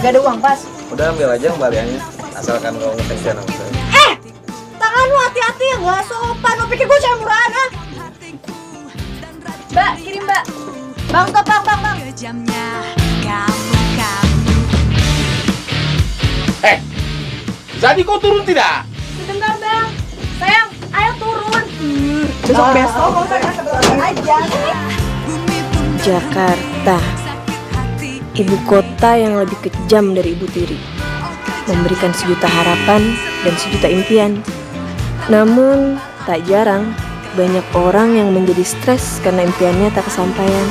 Gak ada uang pas. Udah ambil aja kembaliannya, asalkan kamu ngeteksnya sama saya. Tangan lu hati-hati ya, nggak sopan. Lu pikir gue cewek murahan, ah? Mbak, kirim mbak. Bang, stop bang. Jadi kau turun tidak? Sebentar bang. Sayang, ayo turun. Besok aja. Jakarta, ibu kota yang lebih kejam dari ibu tiri, memberikan sejuta harapan dan sejuta impian. Namun, tak jarang banyak orang yang menjadi stres karena impiannya tak kesampaian.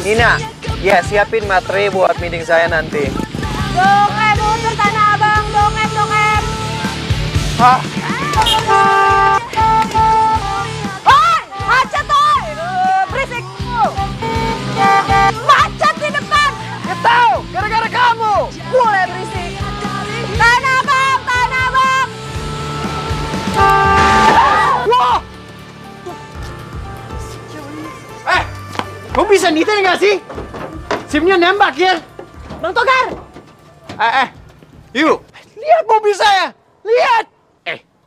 Nina, ya siapin materi buat meeting saya nanti. Dongeng mundur tanah abang, dongeng. Hah? Oi, macet oi. Berisik. Macet di depan. Ya tahu, gara-gara kamu. Boleh berisik. Tanah abang. Wah! Kau bisa nyetir nggak sih? SIM-nya nembak ya? Bang Togar. Yuk, lihat mobil saya. Lihat.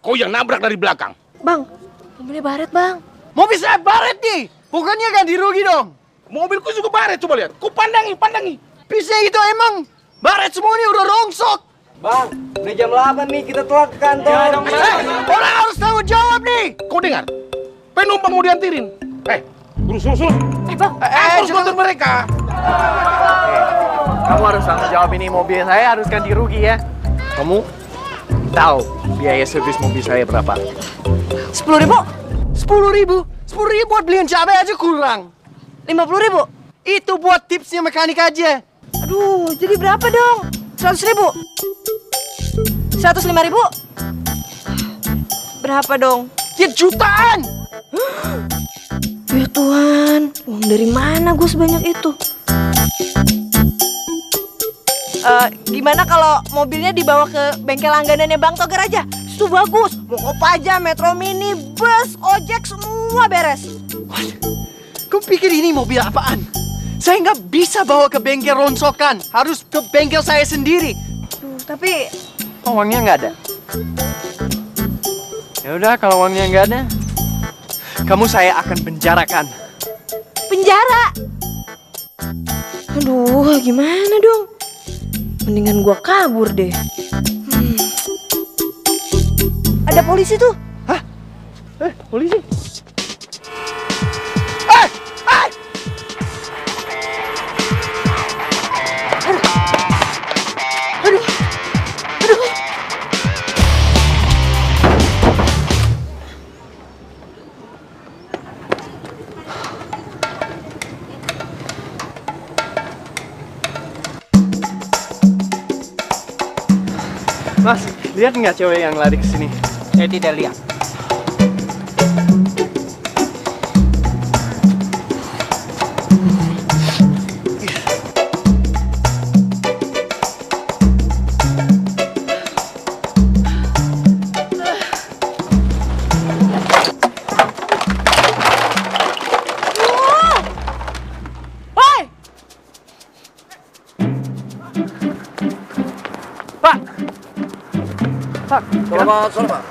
Kau yang nabrak dari belakang. Bang, mobilnya baret bang. Mobil saya baret nih. Bukannya ganti rugi dong. Mobilku juga baret, coba lihat. Kau pandangi. Bisa itu emang. Baret semua ini udah rongsok. Bang, udah jam 8 nih, kita telat ke kantor. Orang harus tanggung jawab nih. Kau dengar? Penumpang mau diantirin. Suruh. Bang. Harus bantu mereka. Kamu harus tanggung jawab ini, mobil saya harus ganti rugi ya. Kamu tahu biaya servis mobil saya berapa? 10.000. 10.000 buat beliin cabai aja kurang. 50.000. Itu buat tipsnya mekanik aja. Aduh, jadi berapa dong? 100.000. 105.000. Berapa dong? Ya jutaan. Ya Tuhan, uang dari mana gue sebanyak itu? Gimana kalau mobilnya dibawa ke bengkel langganannya Bang Togar aja? Itu bagus. Mau apa aja, Metro Mini, bus, ojek, semua beres. Kau pikir ini mobil apaan? Saya nggak bisa bawa ke bengkel ronsokan. Harus ke bengkel saya sendiri. Tapi Uangnya nggak ada. Ya udah, kalau uangnya nggak ada, Kamu saya akan penjarakan. penjara. Aduh, gimana dong? Mendingan gua kabur deh. Ada polisi tuh. Polisi? Mas, lihat nggak cewek yang lari ke sini? saya tidak lihat. Woi! Selamat sore, Pak.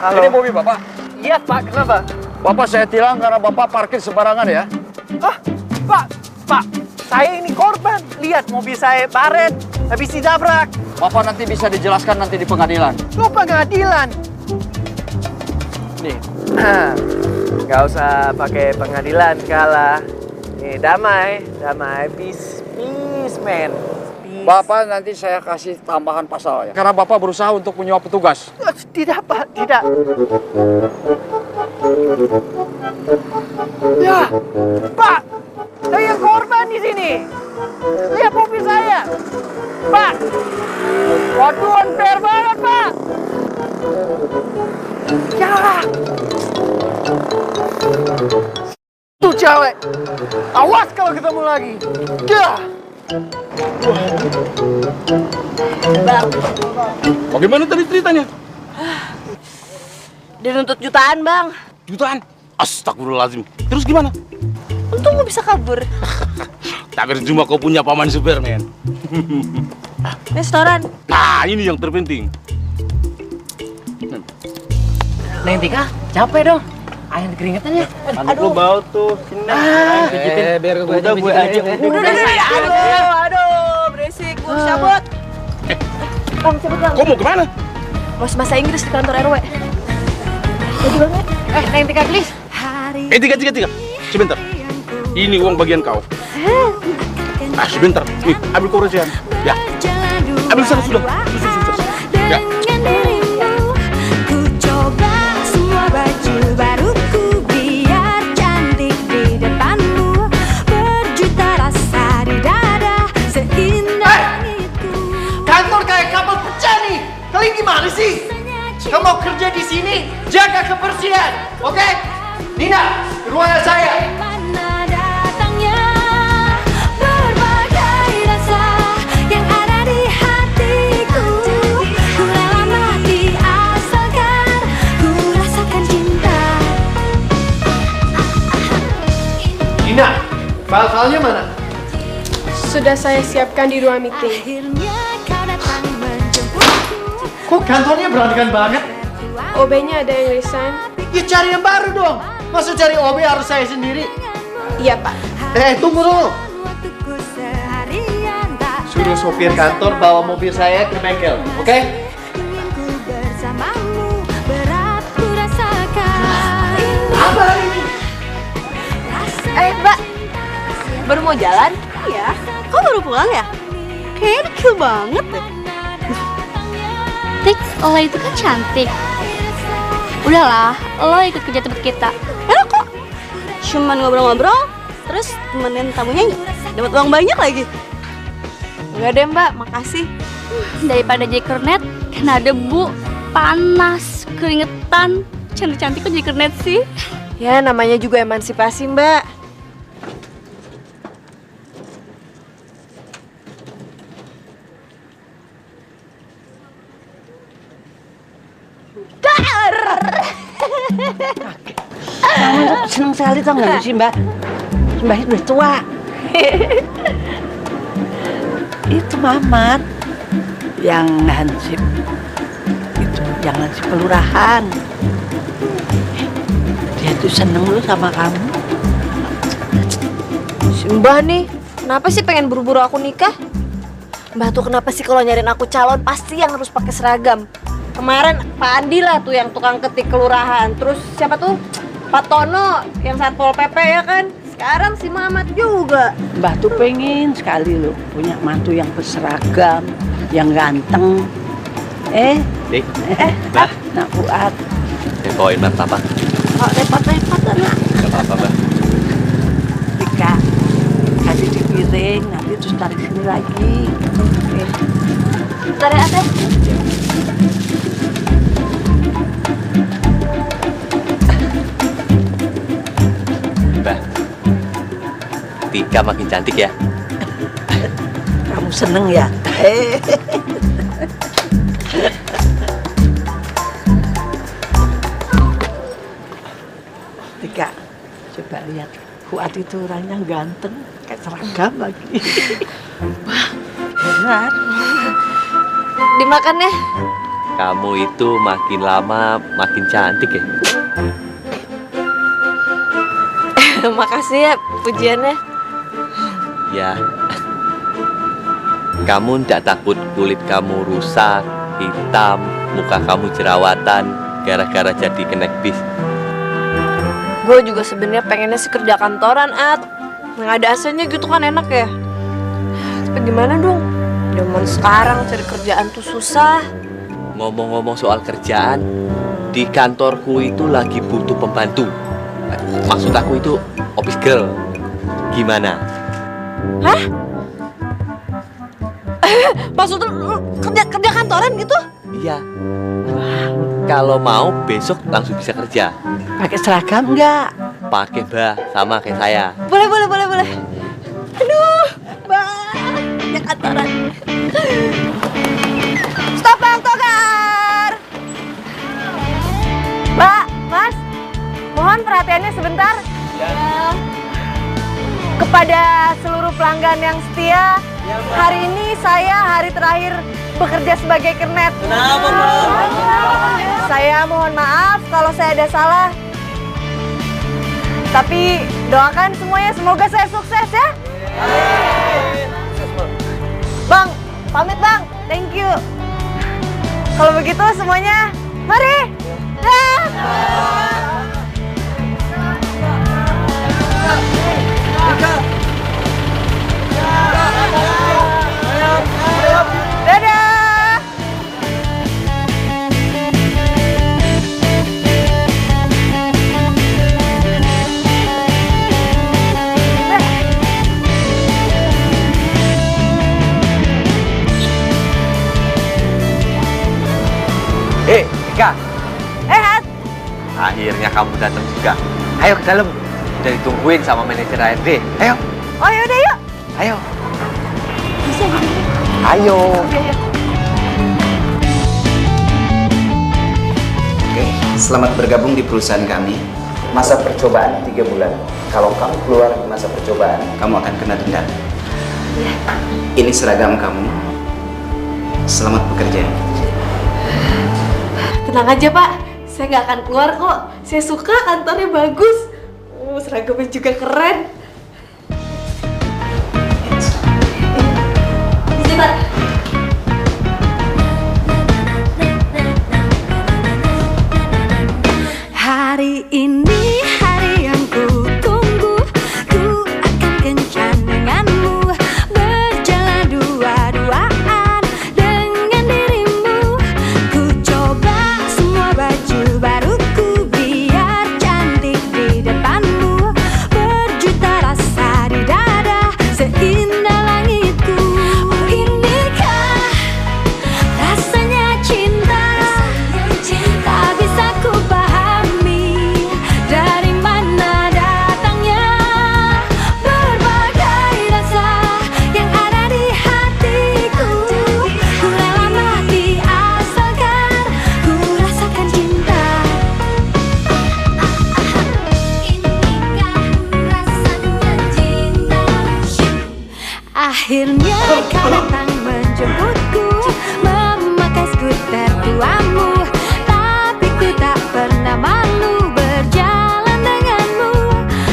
Halo. Ini mobil Bapak. Iya, Pak. Kenapa? Bapak saya tilang karena Bapak parkir sembarangan ya. Pak, saya ini korban. Lihat mobil saya baret, habis ditabrak. Bapak nanti bisa dijelaskan nanti di pengadilan. Lo pengadilan. Nih, nggak usah pakai pengadilan kalah. Nih, damai, peace, man. Bapak nanti saya kasih tambahan pasal ya. Karena Bapak berusaha untuk menyuap petugas. Tidak, Pak, tidak. Ya, Pak, saya korban di sini. Lihat mobil saya. Pak, waduh, unfair banget, Pak. Ya. Tuh cewek, awas kalau ketemu lagi. Ya. Bagaimana tadi ceritanya? Dia nuntut jutaan, Bang. Jutaan? Astagfirullahaladzim. Terus gimana? Untung gue bisa kabur. Tak percuma kau punya paman Superman. Restoran. Nah, ini yang terpenting. Neng Tika, capek dong. Air keringetan ya. Aduh, bau tuh. Sini. Biar gue Udah, gue aja. Aduh, berisik. Gue cabut. Bang, cabut bang. Kau mau kemana? Bos bahasa Inggris di kantor RW. Jadi banget. Neng Tika, please. Tiga. Sebentar. Ini uang bagian kau. Sebentar. Nih, ambil kau recehan. Ya. Ambil sana sudah. Ya. Kantor kayak kapal pecah nih. Kalian gimana sih? Kamu mau kerja di sini, jaga kebersihan, oke? Nina, ruangan saya. Nina, file-filenya mana? Sudah saya siapkan di ruang meeting. Kok kantornya berantakan banget? OB-nya ada yang resign. Ya cari yang baru dong. Masa cari OB harus saya sendiri? Iya, Pak. Tunggu dulu. Suruh sopir kantor bawa mobil saya ke bengkel, oke? Apa hari ini? Mbak. Baru mau jalan? Iya. Kok baru pulang ya? Kayaknya dekil banget deh. Tik, lo itu kan cantik. Udahlah, lo ikut kerja tempat kita. Enak kok. Cuman ngobrol-ngobrol, terus temenin tamu nyanyi. Dapat uang banyak lagi. Enggak deh mbak, makasih. Daripada jadi kernet, kena debu, panas, keringetan. Cantik-cantik kok jadi kernet sih? Ya namanya juga emansipasi mbak. Kamu seneng sekali tau gak sih Mbak? Mbak itu udah tua. Itu Mamat yang hansip. Itu yang hansip kelurahan. Dia tuh seneng lu sama kamu. Si mbah nih, kenapa sih pengen buru-buru aku nikah? Mbah tuh kenapa sih kalau nyariin aku calon pasti yang harus pakai seragam? Kemarin Pak Andi lah tuh yang tukang ketik kelurahan. Terus siapa tuh? Pak Tono yang Satpol PP ya kan? Sekarang si Mamat juga. Mbah tuh pengen sekali lo punya mantu yang berseragam, yang ganteng. Dik, Mbah. Nak buat. Bawain martabak. Kok repot-repot anak. Gak apa-apa, Mbah. Tika, kasih di piring, nanti terus tarik sini lagi. Bentar ya Teh. Mbah, Tika makin cantik ya. Kamu seneng ya? Tika, coba lihat. Fuad itu orangnya ganteng, kayak seragam lagi. Wah, benar. Dimakan ya. Kamu itu makin lama makin cantik ya. Makasih ya pujiannya. Ya. Kamu tidak takut kulit kamu rusak, hitam, muka kamu jerawatan gara-gara jadi kenek bis? Gue juga sebenarnya pengennya sih kerja kantoran, At. Nggak ada AC-nya gitu kan enak ya. Tapi gimana dong? Zaman sekarang cari kerjaan tuh susah. Ngomong-ngomong soal kerjaan, di kantorku itu lagi butuh pembantu. Maksud aku itu office girl. Gimana? Hah? Maksud lu kerja kantoran gitu? Iya. Kalau mau besok langsung bisa kerja. Pakai seragam enggak? Pakai Mbah, sama kayak saya. Boleh. Aduh, Mbak, kerja kantoran. Stop Bang Togar. Mbak, Mas, mohon perhatiannya sebentar. Ya. Kepada seluruh pelanggan pelanggan yang setia. Hari ini hari terakhir bekerja sebagai kernet. Kenapa, Pak? Saya mohon maaf kalau saya ada salah. Tapi doakan semuanya semoga saya sukses ya. Bang, pamit Bang. Thank you. Kalau begitu semuanya, mari. Dah. Dadah. Ika. Hat. Akhirnya kamu datang juga. Ayo ke dalam. Udah ditungguin sama manajer HRD. Ayo. Oh yaudah yuk. Ayo. Ayo. Oke, selamat bergabung di perusahaan kami. Masa percobaan 3 bulan. Kalau kamu keluar di masa percobaan, kamu akan kena denda. Ini seragam kamu. Selamat bekerja. Tenang aja Pak, saya nggak akan keluar kok. Saya suka kantornya bagus. Seragamnya juga keren. Bisa Pak. Hari ini hari yang ku tunggu, ku akan kencan denganmu, berjalan dua-duaan dengan dirimu. Ku coba semua baju baruku biar cantik di depanmu, berjuta rasa di dada seindah langitku. Oh, inikah rasanya cinta, tak bisa ku pahami dari mana datangnya. Berbagai rasa yang ada di hatiku, ku rela mati asalkan ku rasakan cinta. Inikah rasanya cinta. Akhirnya kau datang menjemputku, memakai skuter tuamu, tapi ku tak pernah malu berjalan denganmu.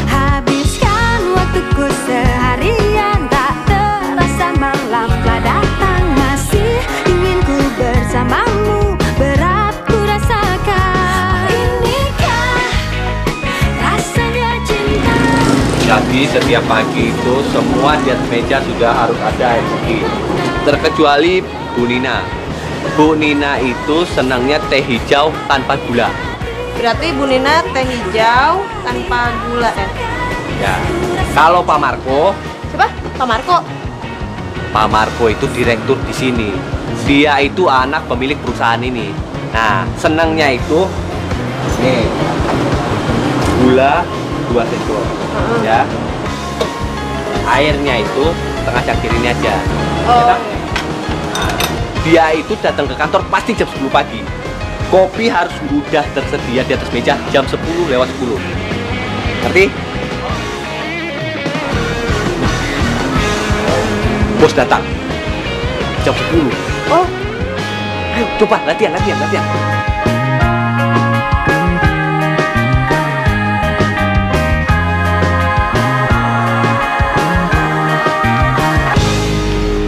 Habiskan waktuku seharian, tak terasa malam telah datang. Masih ingin ku bersamamu, berat ku rasakan. Inikah rasanya cinta. Jadi setiap pagi itu semua di atas meja sudah harus ada air putih. Terkecuali Bu Nina. Bu Nina itu senangnya teh hijau tanpa gula. Berarti Bu Nina teh hijau tanpa gula ya? Ya. Kalau Pak Marco, Siapa? Pak Marco? Pak Marco itu direktur di sini. Dia itu anak pemilik perusahaan ini. Nah, senangnya itu nih gula 2 sendok, ya. Airnya itu setengah cangkir ini aja. Enak? Nah, dia itu datang ke kantor pasti jam 10 pagi. Kopi harus udah tersedia di atas meja jam 10 lewat 10. Ngerti? Bos datang jam 10. Oh, Ayo coba latihan.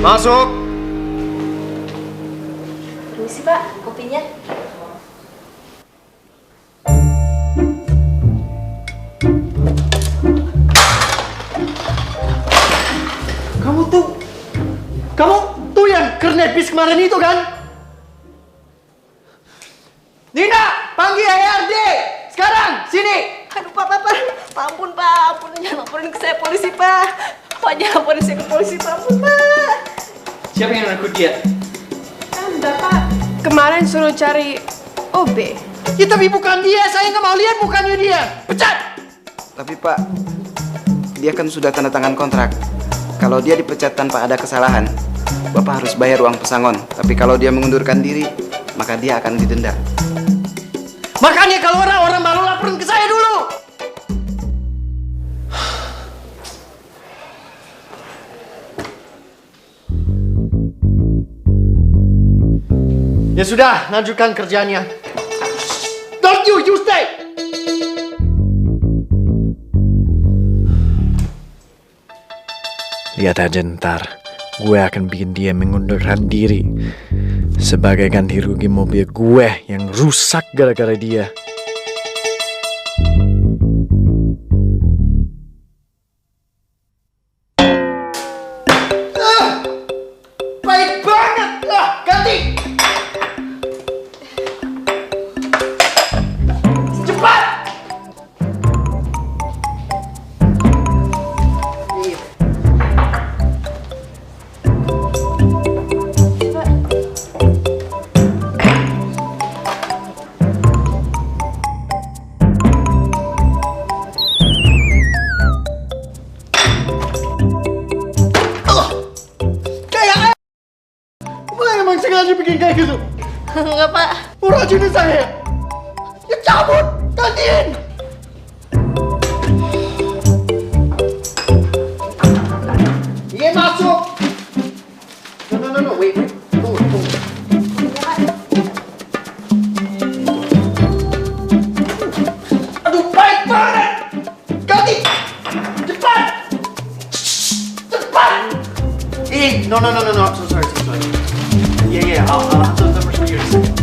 Masuk. Permisi Pak, kopinya. Kamu tuh yang kernet bis kemarin itu kan? Nina, panggil HRD. Sekarang, sini. aduh Pak, ampun Pak, ampun, jangan laporin ke saya polisi Pak. Pak, jangan laporin saya ke polisi Pak, ampun Pak. Siapa yang rekrut dia? Anda Pak, kemarin suruh cari OB. Ya tapi bukan dia, saya nggak mau lihat bukannya dia. Pecat! Tapi Pak, dia kan sudah tanda tangan kontrak. Kalau dia dipecat tanpa ada kesalahan, Bapak harus bayar uang pesangon. Tapi kalau dia mengundurkan diri, maka dia akan didenda. Makanya kalau orang baru laporin ke saya dulu. Ya sudah, lanjutkan kerjanya. Don't you stay! Lihat aja ntar, gue akan bikin dia mengundurkan diri sebagai ganti rugi mobil gue yang rusak gara-gara dia. Baik banget! Ganti! Cepat! Sengaja bikin kayak gitu? Enggak, Pak. Racuni saya. Ya cabut, gantiin. Iya masuk. No, wait. Tunggu. Aduh, baik banget. Ganti. Cepat. No. I'm so sorry. Yeah, I'll have those numbers for you in a second.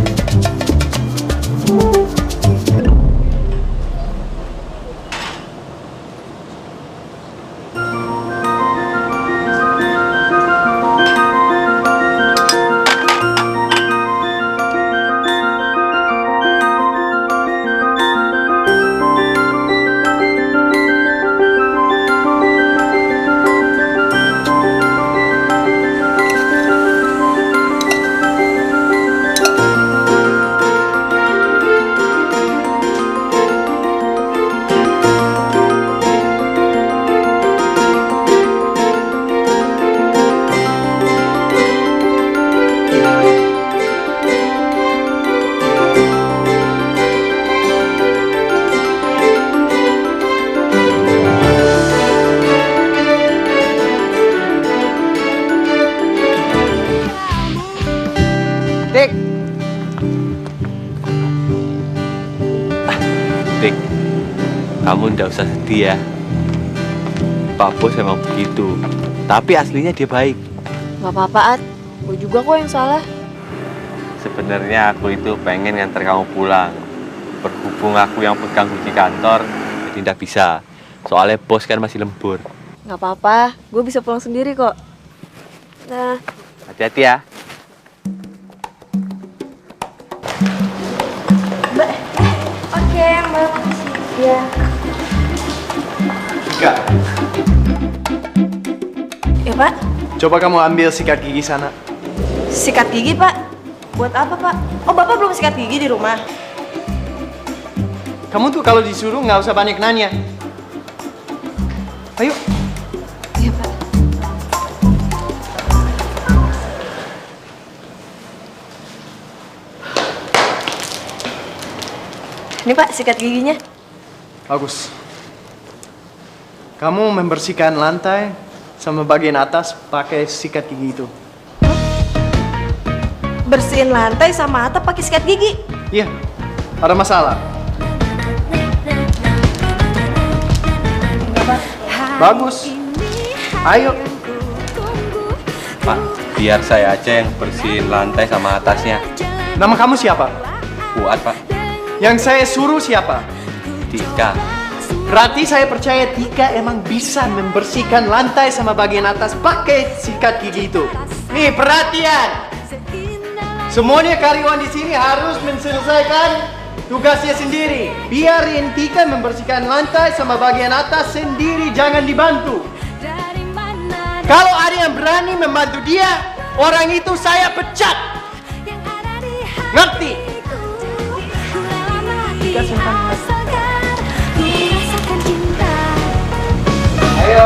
Dik, kamu ndak usah sedih ya. Pak Bos emang begitu, tapi aslinya dia baik. Gak apa-apa, At. Gue juga kok yang salah. Sebenarnya aku itu pengen nganter kamu pulang. Berhubung aku yang pegang kunci kantor, jadi ndak bisa. Soalnya bos kan masih lembur. Gak apa-apa, gue bisa pulang sendiri kok. Nah, Hati-hati ya. Mbak. Oke, Mbak. Makasih. Ya. Kak, Ya, Pak. coba kamu ambil sikat gigi sana. Sikat gigi, Pak. Buat apa, Pak? Oh, Bapak belum sikat gigi di rumah? Kamu tuh kalau disuruh nggak usah banyak nanya. Ayo. Iya, Pak. Ini, Pak, sikat giginya. Bagus. Kamu membersihkan lantai sama bagian atas pakai sikat gigi itu. Bersihin lantai sama atap pakai sikat gigi. Iya. Ada masalah? Bagus. Ayo. Pak, biar saya aja yang bersihin lantai sama atasnya. Nama kamu siapa? Kuat, Pak. Yang saya suruh siapa? Tika. Berarti saya percaya Tika emang bisa membersihkan lantai sama bagian atas pakai sikat gigi itu. Nih, perhatian. Semuanya karyawan di sini harus menyelesaikan tugasnya sendiri. Biarin Tika membersihkan lantai sama bagian atas sendiri, jangan dibantu. Kalau ada yang berani membantu dia, orang itu saya pecat. Ngerti? Tika simpan. Ayo,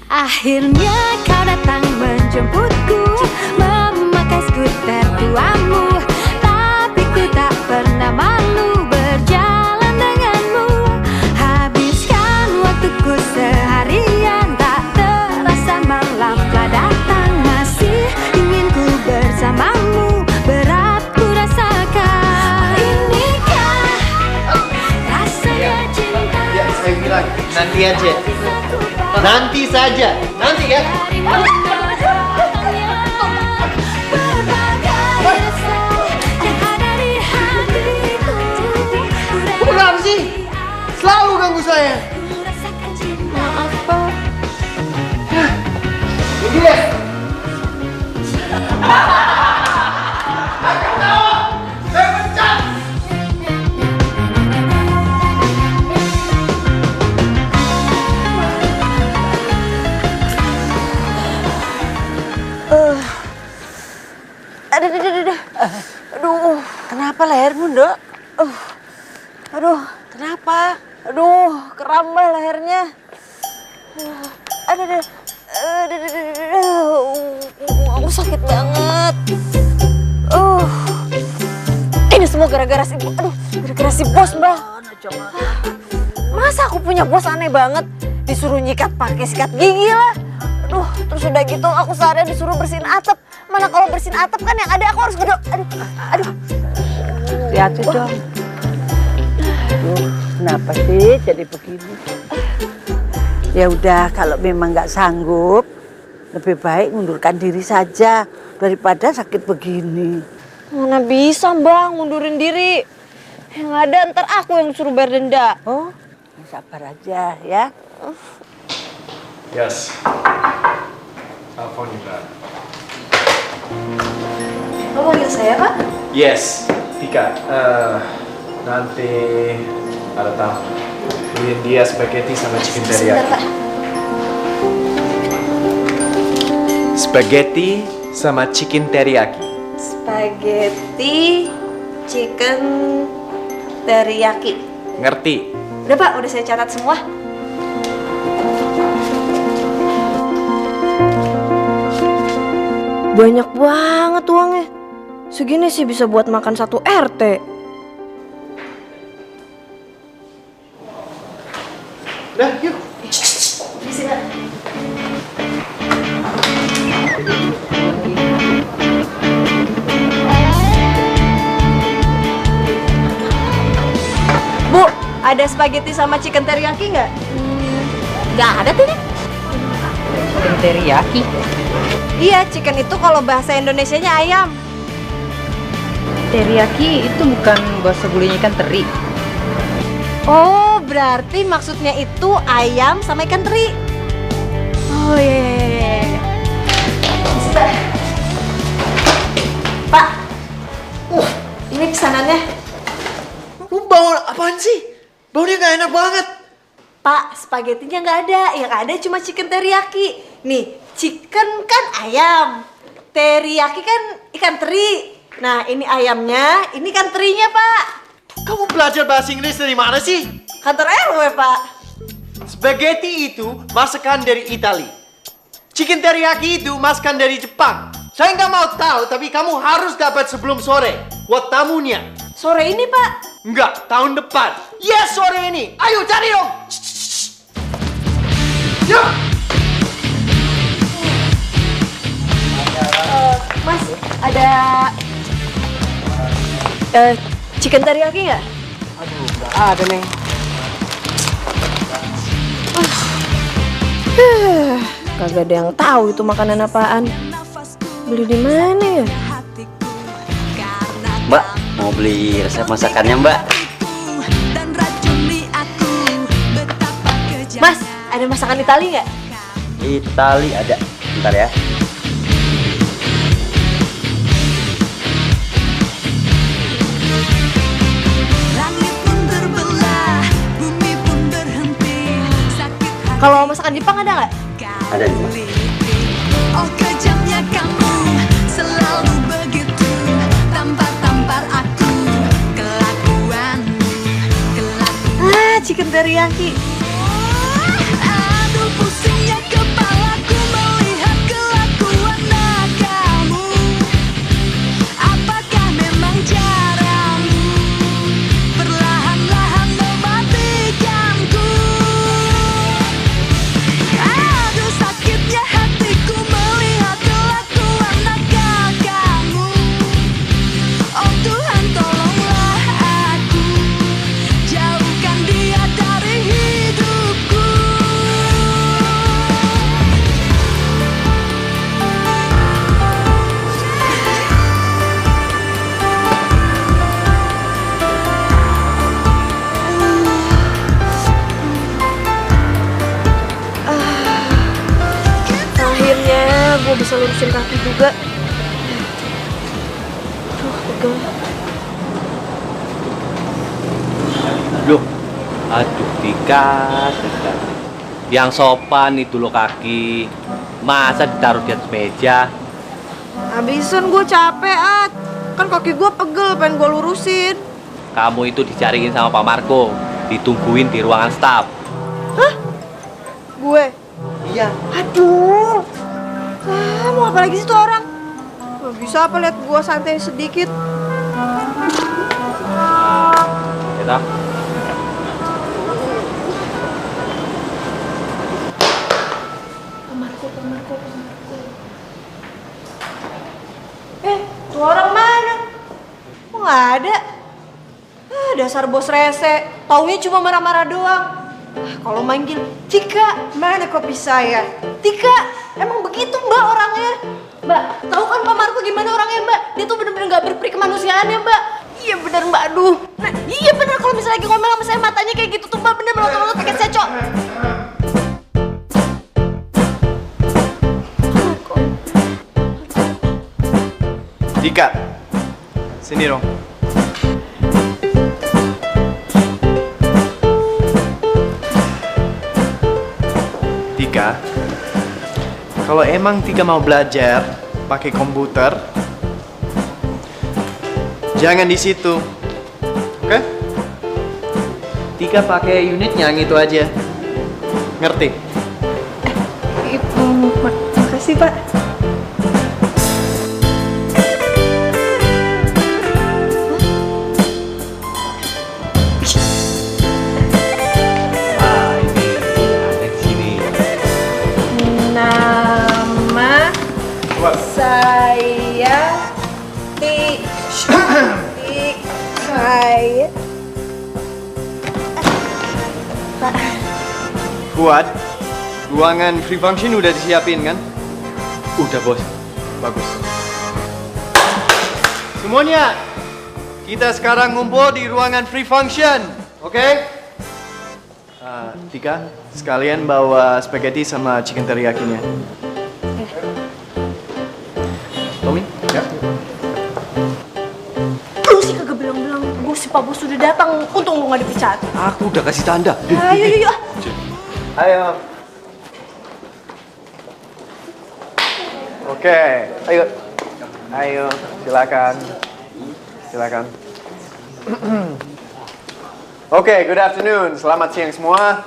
akhirnya kau datang menjemputku, memakai skuter tuamu, tapi ku tak pernah malu berjalan denganmu. Habiskan waktuku seharian, tak terasa malu nanti aja. Nanti saja. Nanti ya. Kenapa sih? Selalu ganggu saya. Maaf, Pak. Ini deh. Aduh, kenapa lehermu, Dok? Aduh, Kenapa? aduh, kerambah lehernya. Aduh, aku sakit banget. Ini semua gara-gara si gara-gara si bos, Mbak. Masa aku punya bos aneh banget, disuruh nyikat pakai sikat gigi lah. Aduh, terus udah gitu aku seharian disuruh bersihin atap. Mana kalau bersihin atap kan yang ada aku harus gedok. Aduh. Hati-hati dong. Aduh, kenapa sih jadi begini? Ya udah, kalau memang nggak sanggup, lebih baik mundurkan diri saja daripada sakit begini. Mana bisa, Bang, mundurin diri. Yang ada ntar aku yang suruh bayar denda. Oh, sabar aja ya. Yes. Telepon juga. Lo panggil saya, Pak? Yes, Tika. Nanti ada tamu. Beliin dia spaghetti sama chicken teriyaki. Sebentar, Pak. Spaghetti sama chicken teriyaki. Spaghetti chicken teriyaki. Ngerti? Udah, Pak, udah saya catat semua. Banyak banget uangnya. Segini sih bisa buat makan satu RT. Udah, yuk. Di sini. Bu, ada spaghetti sama chicken teriyaki nggak? Nggak ada tuh. Chicken teriyaki. Iya, chicken itu kalau bahasa Indonesianya ayam. Teriyaki itu bukan bahasa bulunya ikan teri. Oh, berarti maksudnya itu ayam sama ikan teri. Oh iya. Pak, ini pesanannya. Lu bau apaan sih? Baunya gak enak banget. Pak, spagettinya nggak ada. Yang ada cuma chicken teriyaki. Nih, chicken kan ayam, teriyaki kan ikan teri. Nah, ini ayamnya, ini ikan terinya, Pak. Kamu belajar bahasa Inggris dari mana sih? Kantor RW, Pak. Spaghetti itu masakan dari Italia. Chicken teriyaki itu masakan dari Jepang. Saya nggak mau tahu, tapi kamu harus dapat sebelum sore. Buat tamunya. Sore ini, Pak? Enggak, tahun depan. Yes, sore ini. Ayo cari dong. Yuk. Mas, ada chicken teriyaki nggak? Aduh, nggak ada nih. Kagak ada yang tahu itu makanan apaan. Beli di mana ya? Mbak, mau beli resep masakannya, Mbak? Mas, ada masakan Itali nggak? Itali ada. Bentar ya. Kalau masakan Jepang ada nggak? Ada nih, Mbak. Oh, kejamnya kamu selalu begitu, tampar-tampar aku, kelakuanmu. Chicken teriyaki. Aduh, pusingnya kepalaku melihat kelakuan kamu. Apakah memang caramu perlahan-lahan mematikanku? Aduh, sakitnya hatiku melihat kelakuan nakal kamu. Oh Tuhan, tolonglah aku, jauhkan dia dari hidupku. mau bisa lurusin kaki juga. Aduh, pegel. Loh, aduh Tika. Yang sopan itu loh kaki. Masa ditaruh di atas meja? Habisan gue capek, At. Kan kaki gue pegel, pengen gue lurusin. Kamu itu dicariin sama Pak Marco, ditungguin di ruangan staf. Hah? Gue? Iya. Aduh. Mau apa lagi sih tuh orang? Gak bisa apa lihat gue santai sedikit. Kita. Tuh orang mana? Kok nggak ada? Dasar bos rese, taunya cuma marah-marah doang. Kalau manggil, Tika, mana kopi saya? Tika, emang begitu mbak orangnya? Mbak, tahu kan Pak Marco gimana orangnya mbak? Dia tuh bener-bener gak berperi kemanusiaannya mbak. Iya bener mbak, aduh. Nah, iya bener kalau misalnya lagi ngomel sama saya matanya kayak gitu tuh mbak, bener melotot-melotot pakai secok. Tika, sini dong. Tika, kalau emang Tika mau belajar pakai komputer, jangan di situ, oke? Tika pakai unitnya yang itu aja, ngerti? Makasih pak. Fuad, ruangan free function udah disiapin kan? Udah bos. Bagus. Semuanya, kita sekarang ngumpul di ruangan free function, oke? Tika, sekalian bawa spaghetti sama chicken teriyaki-nya. Tommy? Ya. Lu sih kagak bilang-bilang, gue si Pak Bos sudah datang, untung lu gak dipecat. Aku udah kasih tanda. Ayo, yuk. Ayo. Oke, ayo. Ayo, silakan. Silakan. Oke, good afternoon. Selamat siang semua.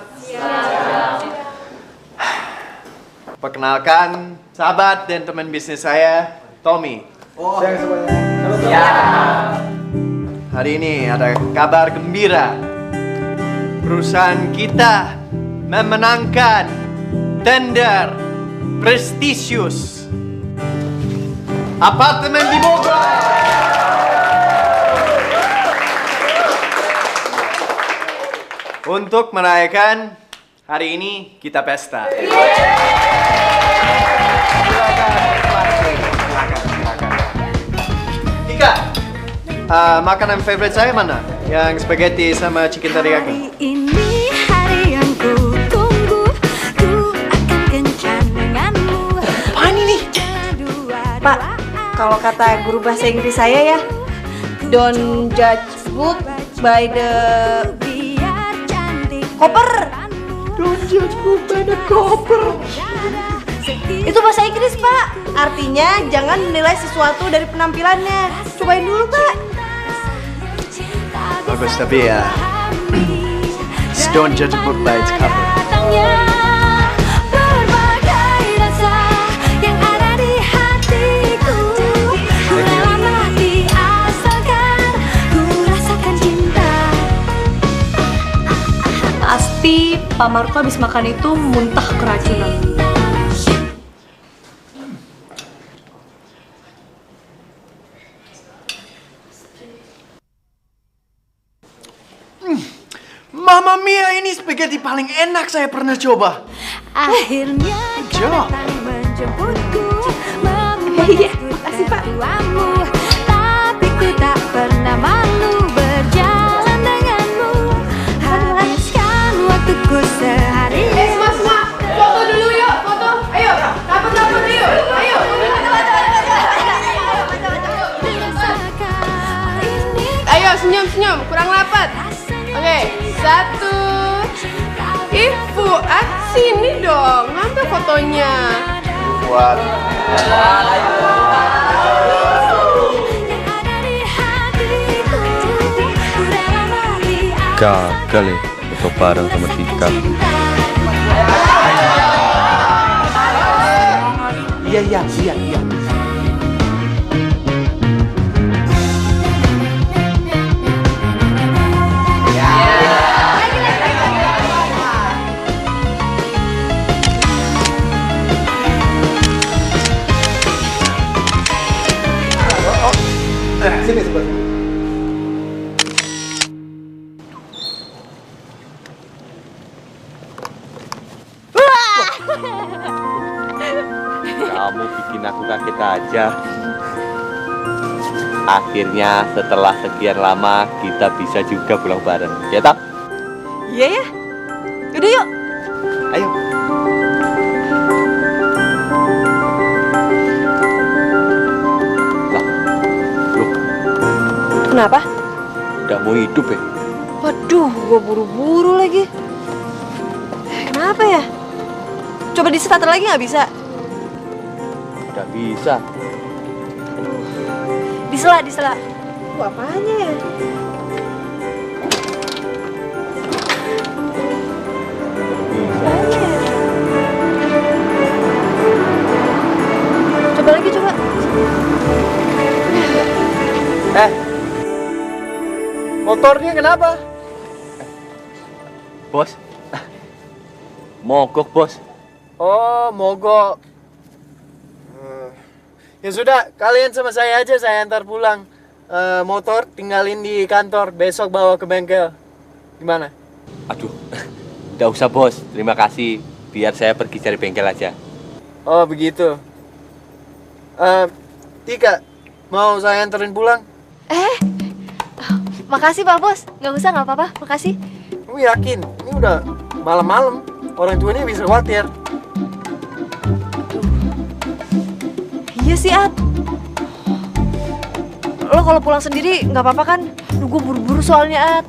Perkenalkan, sahabat dan teman bisnis saya, Tommy. Siang semuanya. Hari ini ada kabar gembira. Perusahaan kita memenangkan tender prestisius apartemen di Bogor. Untuk merayakan hari ini kita pesta. Tika, makanan favorite saya mana? Yang spaghetti sama chicken teriyaki. Ini hari yang ku tunggu, ku akan kencan denganmu. Apaan ini? Pak, kalau kata guru bahasa Inggris saya ya, don't judge book by the cover. Don't judge book by the cover. Itu bahasa Inggris, Pak. Artinya jangan menilai sesuatu dari penampilannya. Cobain dulu, Pak. Bagus, tapi ya, just don't judge a book by its cover. Berbagai rasa yang ada di hatiku, ku rela mati asalkan ku rasakan cinta. Pasti Pak Marco habis makan itu muntah keracunan. Mamma mia, ini spaghetti paling enak saya pernah coba. Akhirnya kau datang menjemputku, membuatku ketuamu. Tapi ku tak pernah malu berjalan denganmu, habiskan waktuku sehari. Semua, foto dulu yuk, foto. Ayo, dapet yuk, ayo. fotonya. Buat gagal ya foto bareng sama Tika. Iya. Sini sebentar. Kamu bikin aku kaget aja. Akhirnya setelah sekian lama kita bisa juga pulang bareng, ya tak? Iya ya. Yaudah yuk. Ayo. Kenapa? Udah mau hidup ya? Waduh, gua buru-buru lagi. Kenapa ya? Coba di starter lagi nggak bisa? Udah bisa. Disela. Apanya ya? Coba lagi, coba. Motornya kenapa? Bos. Mogok, Bos. Oh, mogok. Ya sudah, kalian sama saya aja, saya antar pulang. Motor tinggalin di kantor, besok bawa ke bengkel. Gimana? Aduh, udah usah bos, terima kasih. Biar saya pergi cari bengkel aja. Oh begitu. Tika, mau saya anterin pulang? Makasih Pak Bos, nggak usah, nggak apa-apa, makasih. Kamu yakin? Ini udah malam-malam, orang tuanya bisa khawatir. Iya sih, At. Lo kalau pulang sendiri nggak apa-apa kan? Duh, gue buru-buru soalnya, At.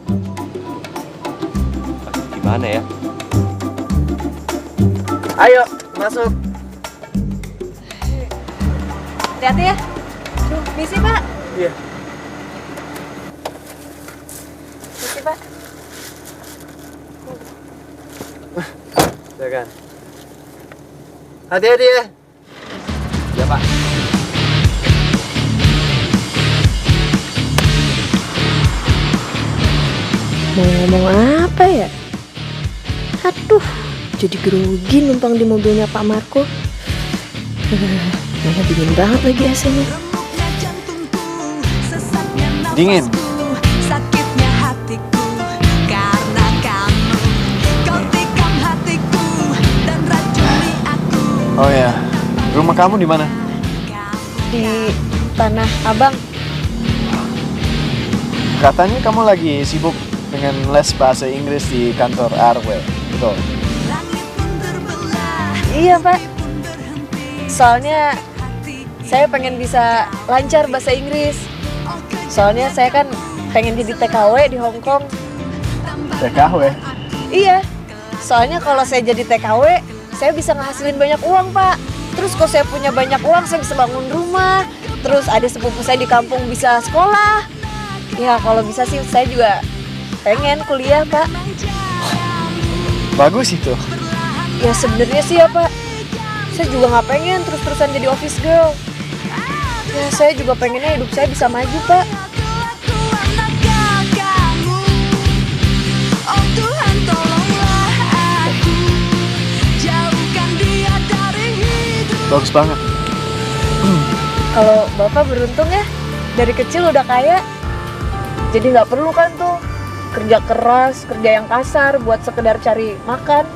Gimana ya? Ayo, masuk. Hati-hati ya. Duh, misi, Pak. Iya. Misi, Pak. Jangan. Hati-hati ya. Ya, Pak. Mau ngomong apa ya? Aduh, jadi grogi numpang di mobilnya Pak Marco. Mana dingin banget lagi AC-nya. Dingin? Sakitnya hatiku karena kamu, kau tikam hatiku dan racuni aku. Oh ya, rumah kamu di mana? Di Tanah Abang. Katanya kamu lagi sibuk dengan les bahasa Inggris di kantor RW, betul? Iya, Pak. Soalnya saya pengen bisa lancar bahasa Inggris. Soalnya saya kan pengen jadi TKW di Hong Kong. TKW? Iya. Soalnya kalau saya jadi TKW, saya bisa ngehasilin banyak uang, Pak. Terus kalau saya punya banyak uang, saya bisa bangun rumah. Terus ada sepupu saya di kampung bisa sekolah. Ya, kalau bisa sih saya juga pengen kuliah, Pak. Bagus itu. Ya sebenarnya sih ya, Pak. Saya juga nggak pengen terus-terusan jadi office girl. Ya saya juga pengennya hidup saya bisa maju, Pak. Oh Tuhan tolonglah aku, jauhkan dia dari hidup. Bagus banget. Kalau Bapak beruntung ya, dari kecil udah kaya. Jadi nggak perlu kan tuh kerja keras, kerja yang kasar buat sekedar cari makan.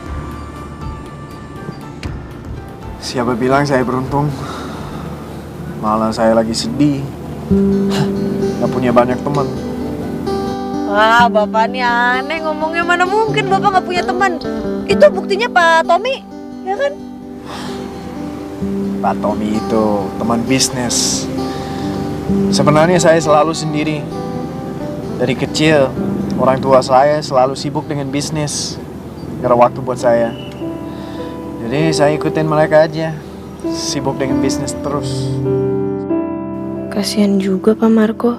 Siapa bilang saya beruntung? Malah saya lagi sedih. Nggak punya banyak teman. Wah, Bapak nih aneh ngomongnya, mana mungkin Bapak nggak punya teman. Itu buktinya Pak Tommy, ya kan? Pak Tommy itu teman bisnis. Sebenarnya saya selalu sendiri. Dari kecil, orang tua saya selalu sibuk dengan bisnis. Nggak ada waktu buat saya. Jadi saya ikutin mereka aja. Sibuk dengan bisnis terus. Kasihan juga Pak Marco.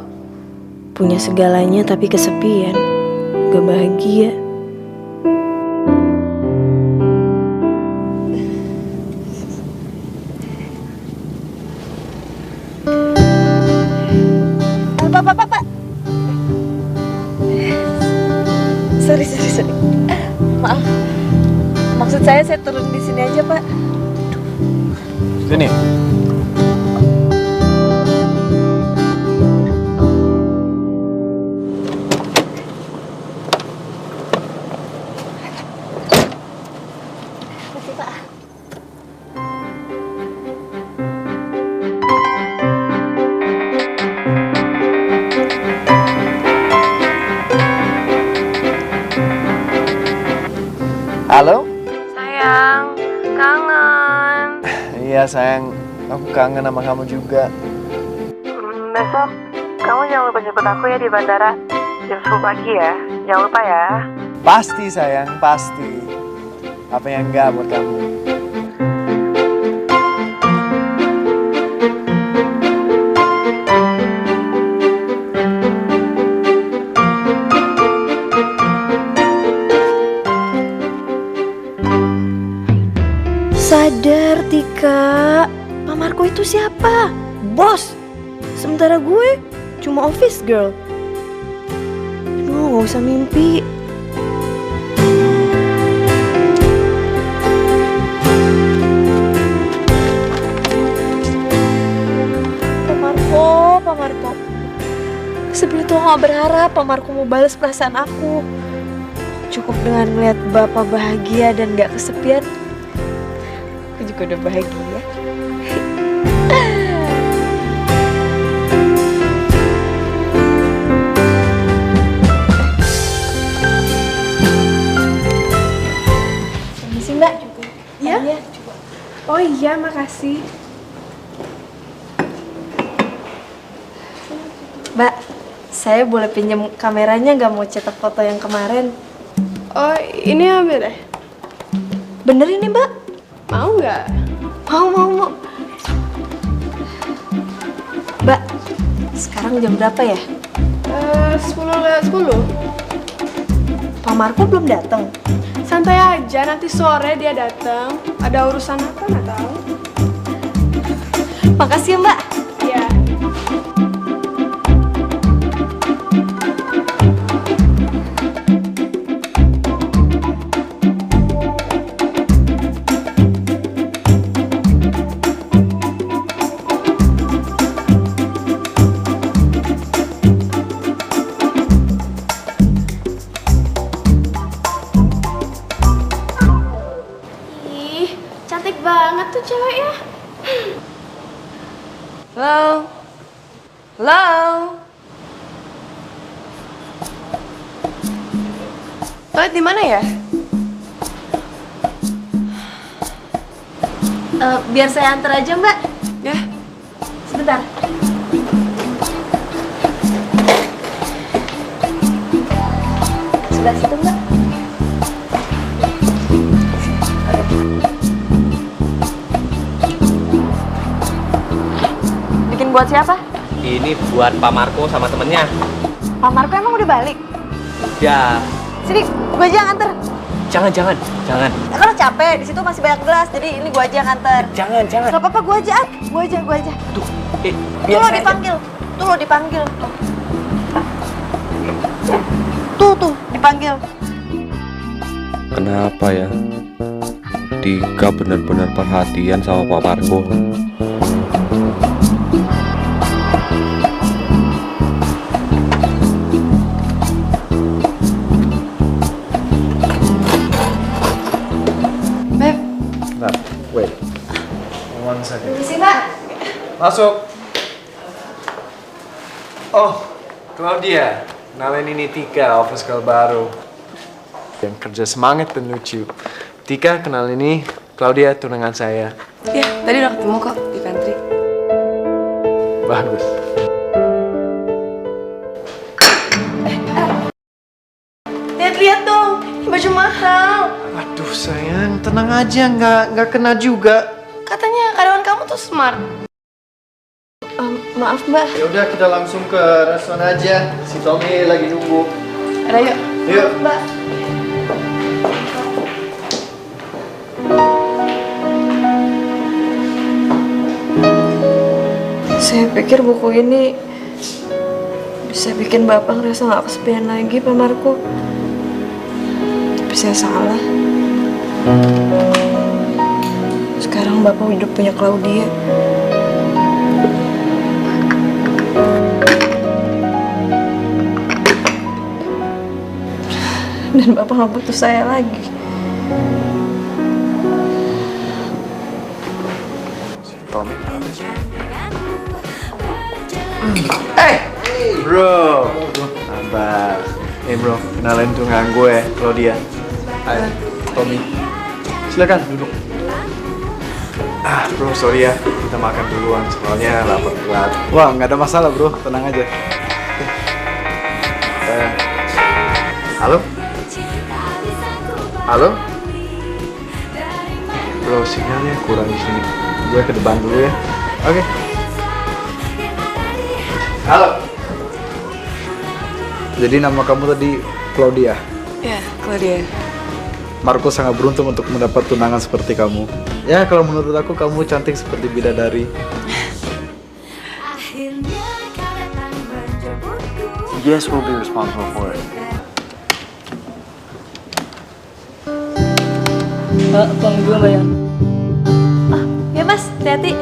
Punya segalanya tapi kesepian. Gak bahagia. Pak. Sorry. Maaf. Maksud saya turun di sini aja, Pak. Sini. Makasih, Pak. Halo? Sayang, kangen. Iya sayang, aku kangen sama kamu juga. Besok kamu jangan lupa jemput aku ya di bandara. Jam 10 pagi ya. Jangan lupa ya. Pasti sayang, pasti. Apa yang enggak buat kamu? Sadar Tika, Pak Marco itu siapa? Bos. Sementara gue cuma office girl. Aduh, gak usah mimpi. Pak Marco. Sebelum itu gak berharap Pak Marco mau balas perasaan aku. Cukup dengan melihat Bapak bahagia dan gak kesepian. Aku juga udah bahagia. Permisi Mbak. Ya? Oh iya, makasih. Mbak, saya boleh pinjam kameranya nggak mau cetak foto yang kemarin? Oh, ini ambil deh. Bener ini Mbak? Mau nggak? Mau. Mbak, sekarang jam berapa ya? 10:10. Pak Marco belum datang. Santai aja, nanti sore dia datang. Ada urusan apa nggak tahu. Makasih ya Mbak. Iya. Ih, cantik banget tuh ceweknya. Halo. Toilet di mana ya? Biar saya antar aja Mbak. Ya. Sebentar. Sebelah situ Mbak. Bikin buat siapa? Ini buat Pak Marco sama temennya. Pak Marco emang udah balik? Ya, Sini, gue aja yang anter. jangan. Kalau capek, di situ masih banyak gelas, jadi ini gue aja yang anter. Jangan. Gak apa-apa, gue aja. Tuh, Tuh biar lo saya dipanggil. Tuh, dipanggil. Kenapa ya? Tika benar-benar perhatian sama Pak Marco. Beb, Bentar, wait. One second. Permisi Mbak. Masuk. Oh, Claudia. Kenalin ini Tika, office girl baru. Yang kerja semangat dan lucu. Tika, kenal ini Claudia, tunangan saya. ya tadi udah ketemu kok di pantry. Bagus. Lihat dong, baju mahal. Aduh, sayang, tenang aja, nggak kena juga. Katanya karyawan kamu tuh smart. Maaf mbak. Ya udah kita langsung ke restoran aja. Si Tommy lagi nunggu. Ada yuk. Yuk. Mbak. Saya pikir buku ini bisa bikin bapak ngerasa gak kesepian lagi, Pak Marco. Tapi saya salah. Sekarang bapak udah punya Claudia. Dan bapak gak butuh saya lagi. Tommy. Bro. Sabar. Bro, kenalin tunangan gue, Claudia. Hai, Tommy. Silakan duduk. Bro, sorry ya, kita makan duluan, soalnya lapar banget. Wah, nggak ada masalah bro, tenang aja. Halo? Halo? Bro, sinyalnya kurang di sini. Gue ke depan dulu ya. Oke. Halo. Jadi nama kamu tadi Claudia? Ya, Claudia. Marco sangat beruntung untuk mendapat tunangan seperti kamu. Ya, kalau menurut aku kamu cantik seperti bidadari. Yes, we'll be responsible for it. Mbak, uang dua mbak ya? Ya mas, hati-hati.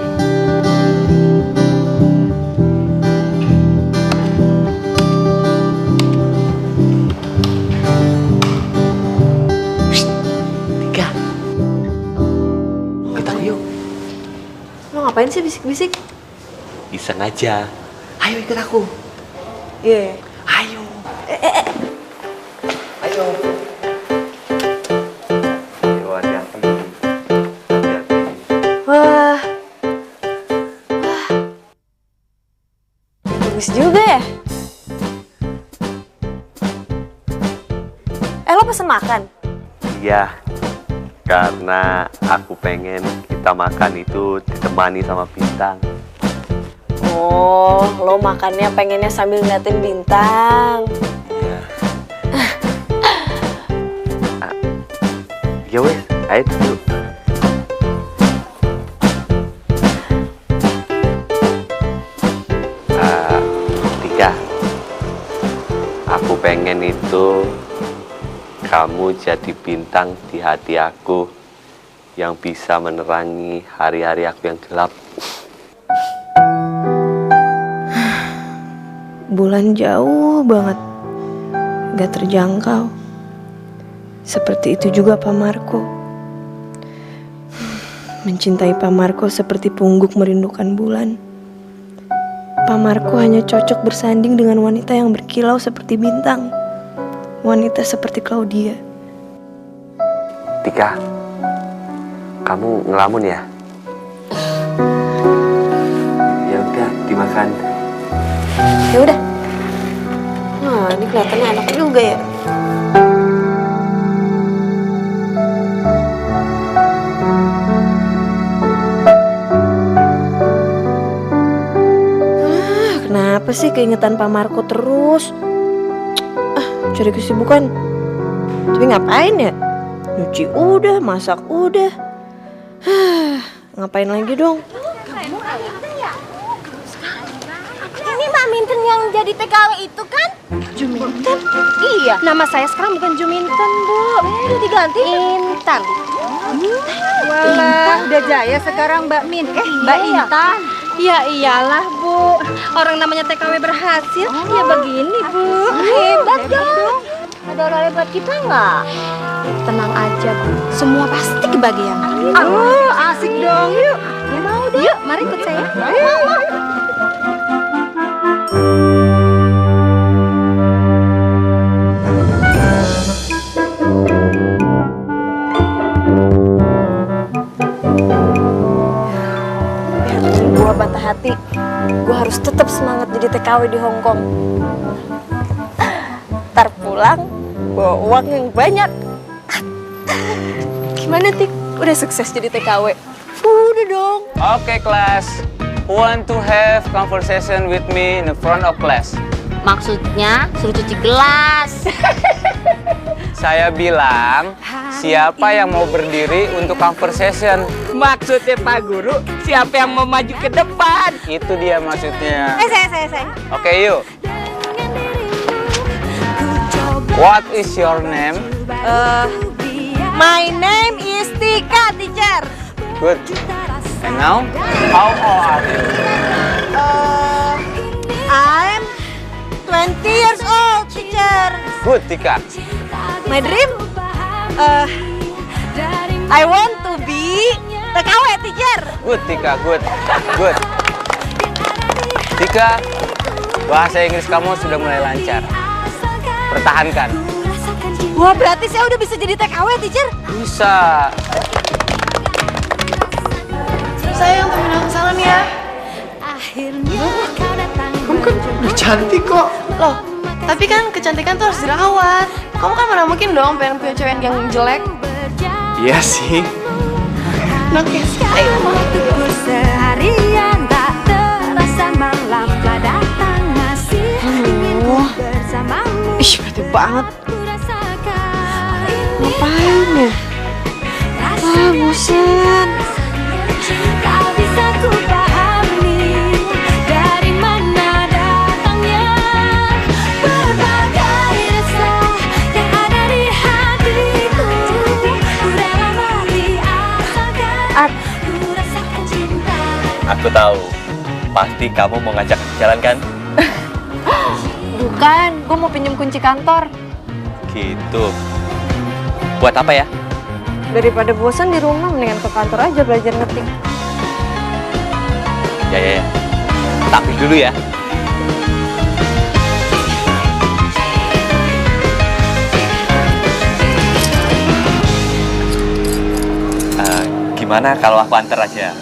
Ngapain sih bisik-bisik? Iseng aja. Ayo ikut aku. Iya. Yeah. Ayo. Ayo. Ayo hati-hati. Hati-hati. Wah. Bagus juga ya. Lo pesen makan? Iya. Karena aku pengen kita makan itu ditemani sama bintang. Oh, lo makannya pengennya sambil ngeliatin bintang. Iya. Ya wes, ayo dulu. Tika, aku pengen itu kamu jadi bintang di hati aku yang bisa menerangi hari-hari aku yang gelap. Bulan jauh banget, gak terjangkau. Seperti itu juga Pak Marco. Mencintai Pak Marco seperti pungguk merindukan bulan. Pak Marco hanya cocok bersanding dengan wanita yang berkilau seperti bintang. Wanita seperti Claudia. Tika, kamu ngelamun ya? Ya udah, dimakan. Ya udah. Wah, ini kelihatannya enak juga ya. Kenapa sih keingetan Pak Marco terus? Cari kesibukan. Tapi ngapain ya? Nyuci udah, masak udah. Ngapain lagi dong? Ini Mbak Minten yang jadi TKW itu kan? Juminten? Iya. Nama saya sekarang bukan Juminten, Bu. Diganti Intan. Walah, udah jaya sekarang Mbak Min. Mbak Intan. Ya iyalah, Bu. Orang namanya TKW berhasil, ya begini, Bu. Hebat dong. Ada orang hebat kita nggak? Tenang aja, Bu. Semua pasti kebagian. Asik dong. Yuk. Ya mau deh. Yuk, mari ikut saya. Gue patah hati, gue harus tetap semangat jadi TKW di Hong Kong. Ntar pulang bawa uang yang banyak. Gimana, Tik? Udah sukses jadi TKW? Udah dong. Oke, kelas. Who want to have conversation with me in the front of class? Maksudnya suruh cuci gelas. Saya bilang, siapa yang mau berdiri untuk conversation? Maksudnya Pak Guru, siapa yang mau maju ke depan? Itu dia maksudnya. Saya. Oke, yuk. What is your name? My name is Tika, teacher. Good. And now, how old are you? I'm 20 years old, teacher. Good, Tika. My dream? I want to be TKW, teacher. Good, Tika. Good. Good. Tika, bahasa Inggris kamu sudah mulai lancar. Pertahankan. Wah, berarti saya udah bisa jadi TKW, teacher? Bisa. Sayang, temen aku salam ya. Kamu kan udah cantik kok. Loh, tapi kan kecantikan tuh harus dirawat. Kamu kan mana mungkin dong pengen punya cewek yang jelek. Iya sih. Oke, ayo. Seharian tak terasa malam telah datang masih ingin ku bersamamu. Ih, bete banget. Ngapain ya? Ah, bosan. Tak bisa ku pahami dari mana datangnya berbagai resah yang ada di hatiku. Ku rela mati asalkan ku rasakan cinta. Aku tahu, pasti kamu mau ngajak jalan kan? Bukan, gue mau pinjem kunci kantor. Gitu. Buat apa ya? Daripada bosan di rumah, mendingan ke kantor aja belajar ngetik. Ya. Tapi dulu ya. Gimana kalau aku antar aja?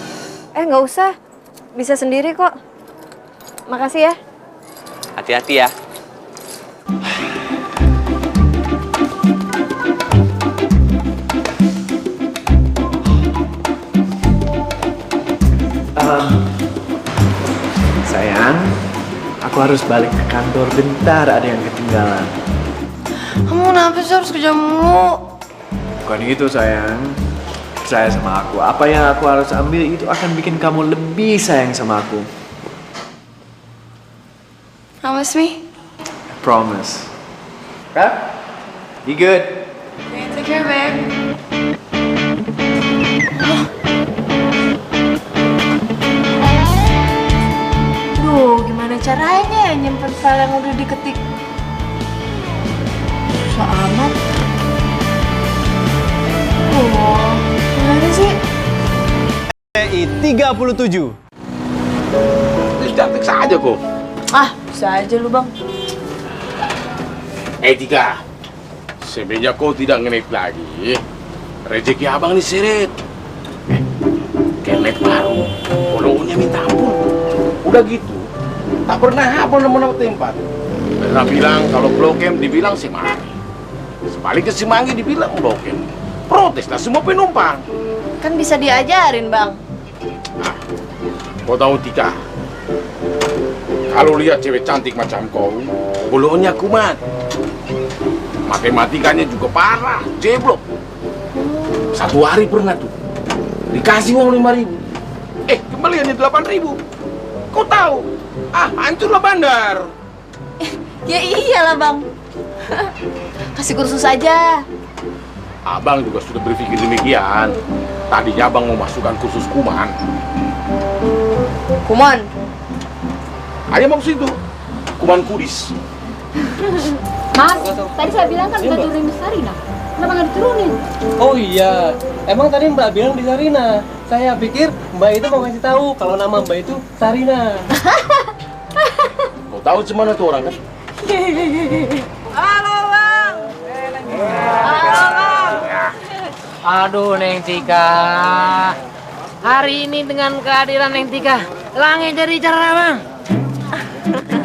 Nggak usah. Bisa sendiri kok. Makasih ya. Hati-hati ya. Sayang, aku harus balik ke kantor bentar, ada yang ketinggalan. Kamu kenapa sih harus kerja mulu? Bukan gitu sayang. Percaya sama aku, apa yang aku harus ambil itu akan bikin kamu lebih sayang sama aku. Promise me? I promise. Okay? Be good. Okay, take care, babe. Duh, gimana caranya ya nyimpen file yang udah diketik? Susah amat. Gimana sih? PI 37. Cantik saja kok. Bisa aja lu, Bang. Tika, semenjak kau tidak ngenet lagi, rezeki abang nih seret. Kernet baru, follow-nya minta ampun. Udah gitu, tak pernah hafal nama-nama tempat. Pernah bilang kalau Blok M dibilang Semanggi. Sebaliknya Semanggi dibilang Blok M. Proteslah semua penumpang. Kan bisa diajarin, Bang. Kau tahu Tika, kalau lihat cewek cantik macam kau, bulunya kumat. Matematikanya juga parah, jeblok. Satu hari pernah tuh, dikasih uang 5.000. Kembaliannya 8.000. Kau tahu? Hancurlah bandar. Ya iyalah, Bang. Kasih kursus aja. Abang juga sudah berpikir demikian. Tadinya abang mau masukkan kursus kuman. Kumon. Ayo mau ke situ. Kuman kudis. Mas, tadi saya bilang kan udah turunin Sarina. Kenapa nggak diturunin? Oh iya, emang tadi Mbak bilang di Sarina. Saya pikir Mbak itu mau ngasih tahu kalau nama Mbak itu Sarina. Kau tahu cemana tuh orang kan? Halo, Bang. Halo, Bang. Aduh, Neng Tika. Hari ini dengan kehadiran Neng Tika, langit jadi cerah, Bang.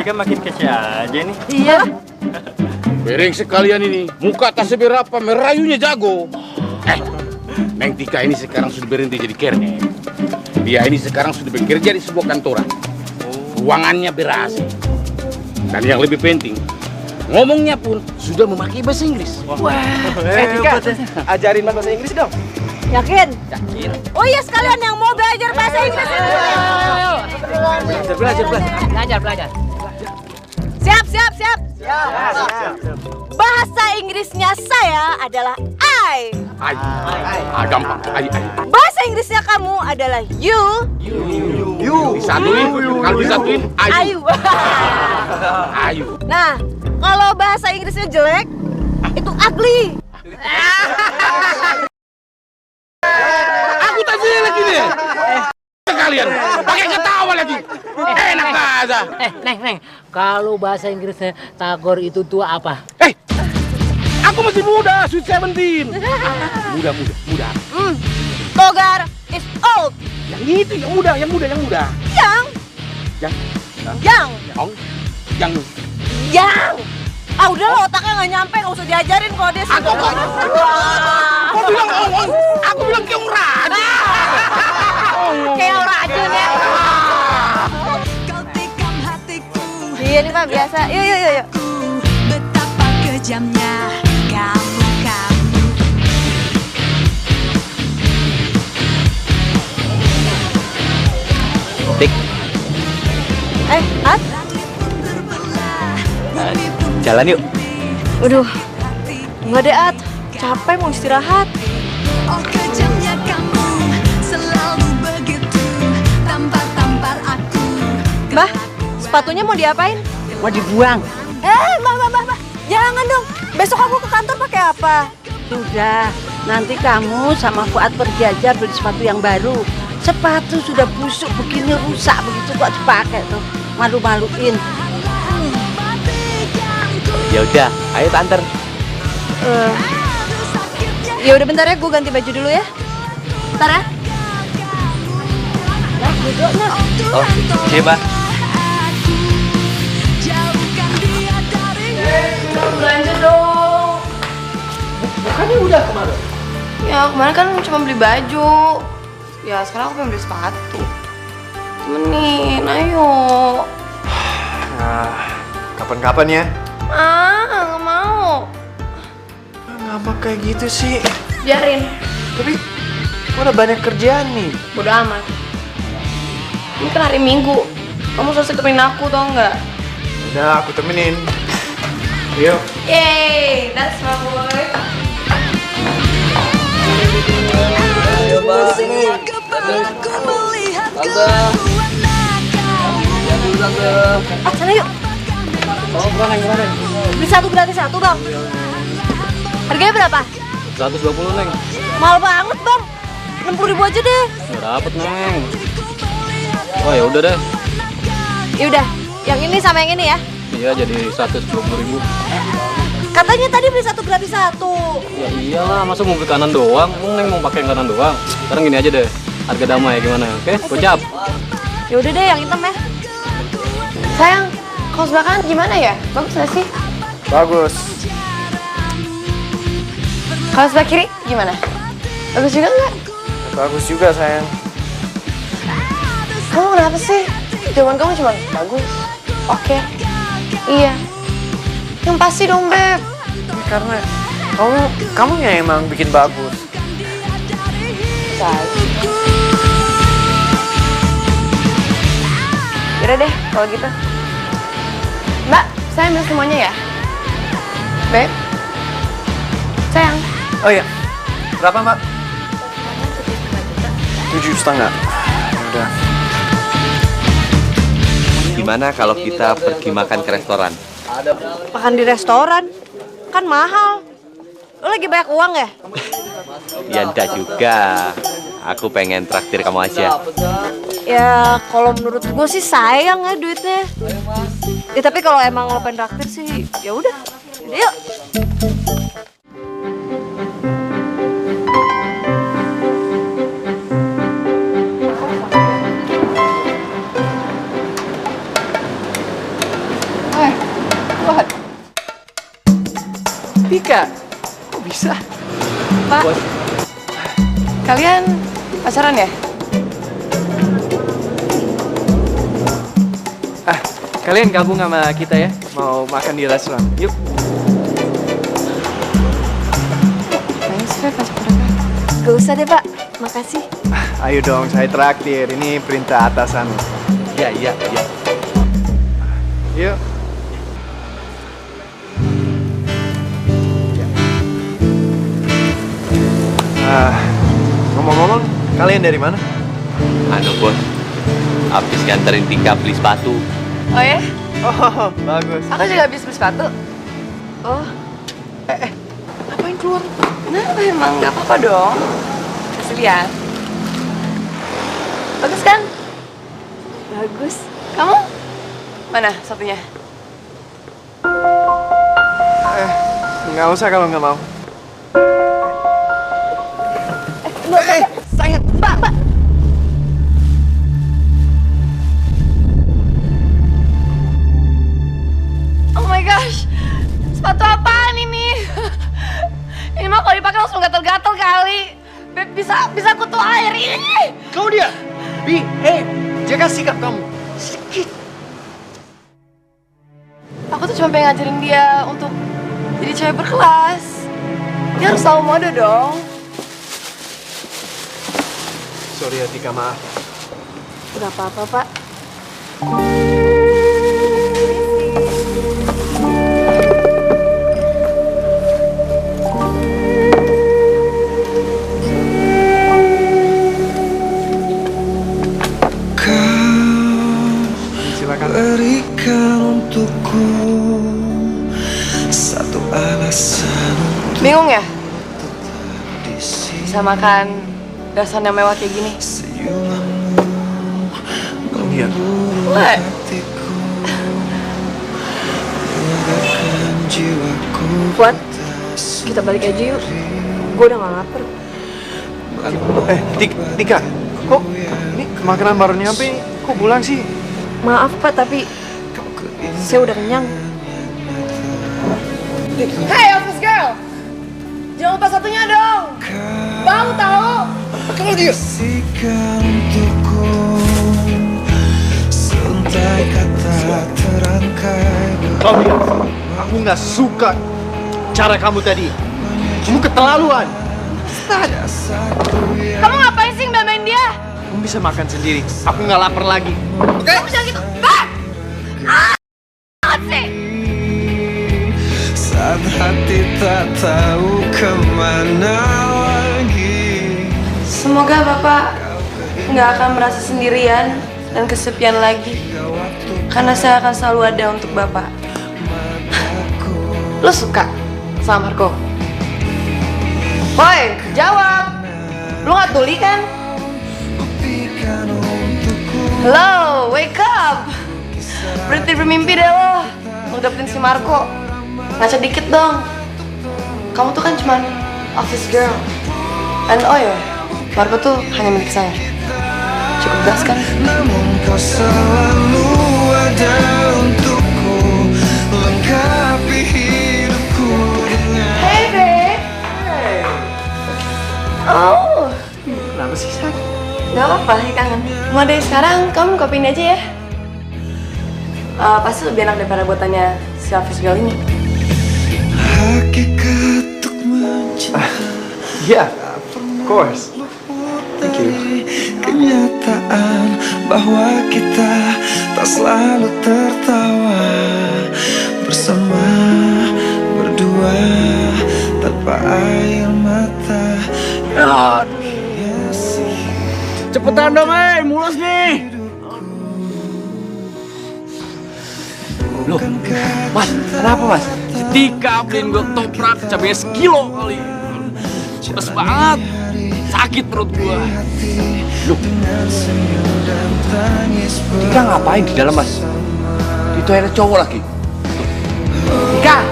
Tika makin kece aja nih. Iya. Bereng sekalian ini, muka tak seberapa, merayunya jago. Neng Tika ini sekarang sudah berhenti jadi kernet. Dia ini sekarang sudah bekerja di sebuah kantoran. Ruangannya ber-AC. Dan yang lebih penting, ngomongnya pun sudah memakai bahasa Inggris. Tika, ajarin bahasa Inggris dong. Yakin? Yakin. Oh iya, sekalian yang mau belajar bahasa Inggris. Belajar. Siap. Bahasa Inggrisnya saya adalah I. Gampang. Bahasa Inggrisnya kamu adalah you. Disatuin, kalau disatuin, ayu. Ayu. Nah, kalau bahasa Inggrisnya jelek, itu ugly. Aku tak jelek ini. Kalian pakai ketawa lagi. Enak aja. Neng, kalau bahasa Inggrisnya Tagor itu tua apa? Aku masih muda, sweet 17. Muda. Togar is old. Yang itu, yang muda. Yang. Ah udah lo, otaknya nggak nyampe, nggak usah diajarin kalau dia sudah. Kau bilang ongong, aku bilang keong raja. Keong racun ya. Iya nih Pak, biasa. Yuk. Betapa kejamnya kamu. Tik. At? Jalan yuk. Waduh, nggak deh At. Capek mau istirahat. Oh kejamnya kamu, selalu begitu, tampar aku. Mbah, sepatunya mau diapain? Mau dibuang. Mbah, jangan dong. Besok aku ke kantor pakai apa? Sudah, nanti kamu sama Fuad pergi aja beli sepatu yang baru. Sepatu sudah busuk begini, rusak begitu kok dipakai tuh. Malu-maluin. Ya udah, ayo tanter. Ya udah bentar ya, gue ganti baju dulu ya. Bentar ya. Oh, iya Pak. Belanja dong. Bukannya udah kemarin? Ya kemarin kan cuma beli baju. Ya sekarang aku pengen beli sepatu. Temenin, ayo. Nah, kapan-kapan ya. Nggak mau. Ngambek kayak gitu sih. Biarin. Tapi gue udah banyak kerjaan nih. Bodo amat. Ini kan hari Minggu. Kamu selesai temenin aku tau nggak? Udah, aku temenin. Yuk. Yeay, that's my boy. Ayo Bang. Sana yuk. Gimana? Beli satu gratis satu Bang. Harganya berapa? 120 Neng. Mahal banget Bang. 60.000 aja deh. Nggak dapet Neng. Oh ya udah deh. Ya udah, yang ini sama yang ini ya. Iya jadi 120.000. Katanya tadi beli satu gratis satu. Ya iyalah, masa mau beli kanan doang? Neng mau pakai kanan doang. Sekarang gini aja deh. Harga damai gimana? Oke, gocap. Ya udah deh yang hitam ya. Sayang, kaos belakang gimana ya? Bagus gak sih? Bagus. Kaos sebelah kiri gimana? Bagus juga nggak? Bagus juga sayang. Kamu kenapa sih? Jawaban kamu cuma bagus. Oke. Iya. Yang pasti dong Beb. Karena kamu yang emang bikin bagus. Yaudah deh kalau gitu. Mbak, saya ambil semuanya ya. Beb. Sayang. Oh iya. Berapa Mbak? 7,5. Udah. Gimana kalau kita pergi makan ke restoran? Makan di restoran? Kan mahal. Lo lagi banyak uang ya? Ya enggak juga. Aku pengen traktir kamu aja. Ya kalau menurut gue sih sayang ya duitnya. Ya tapi kalau emang lo pengen traktir sih ya udah. Yuk. Tika, kok bisa? Pak. Kalian pacaran ya? Kalian gabung sama kita ya, mau makan di restoran. Yuk. Gak usah deh Pak, makasih. Ayo dong, saya traktir. Ini perintah atasan. Iya. Yuk. Ngomong-ngomong, kalian dari mana? Anu bos, habis nganterin Tika beli sepatu. Oh ya? Oh, bagus. Aku juga habis beli sepatu. Oh. Ngapain keluar? Kenapa emang? Gak apa-apa dong. Kasih lihat. Bagus kan? Bagus. Kamu? Mana satunya? Nggak usah kalau nggak mau. Sayang, Mbak. Oh my gosh, sepatu apaan ini? Ini mah kalau dipakai langsung gatel-gatel kali. Beb, bisa kutu air ini. Claudia, jaga sikap kamu. Sedikit. Aku tuh cuma pengen ngajarin dia untuk jadi cewek berkelas. Dia harus tahu mode dong. Sorry ya Tika, maaf. Udah apa-apa Pak. Berikan untukku satu alasan. Bingung ya? Bisa makan restoran yang mewah kayak gini? Iya. What? Buat, kita balik aja yuk. Gue udah gak lapar. Tika, kok ini makanan baru nyampe, kok pulang sih? Maaf Pak, tapi saya udah kenyang. Hey office girl, jangan lupa satunya dong. Bau tahu? Kalau dia sentai kata terangkai. Claudia, aku nggak suka cara kamu tadi. Kamu keterlaluan. Stop. Kamu ngapain sih ngebelain dia? Kamu bisa makan sendiri. Aku nggak lapar lagi. Kamu jangan gitu. Sih. Saat hati tak tahu kemana lagi. Semoga Bapak nggak akan merasa sendirian dan kesepian lagi. Karena saya akan selalu ada untuk Bapak. Lo suka sama Marco? Woi, jawab. Lo nggak tuli kan? Hello, wake up. Berhenti bermimpi deh lo. Mau dapetin si Marco. Ngaca dikit dong. Kamu tuh kan cuman office girl. And oh ya, Marco tuh hanya milik saya. Cukup gas kan? Namun kau selalu ada untukku, lengkapi hidupku dengan. Hey babe. Oh. Kenapa sih, Sak? Gak apa-apa, lagi kangen. Mulai dari sekarang, kamu kopiin aja ya. Pasti lebih enak daripada buatannya si office girl ini. Hakikat untuk mencinta. Yeah, of course. Thank you. Kenyataan bahwa kita tak selalu tertawa bersama, berdua tanpa air mata. Cepetan dong, mulus nih. Loh, Mas, kenapa Mas? Si Tika beliin gue toprak cabenya sekilo kali. Pedes banget, sakit perut gue. Loh, Tika ngapain di dalam Mas? Di toilet cowok lagi. Tika!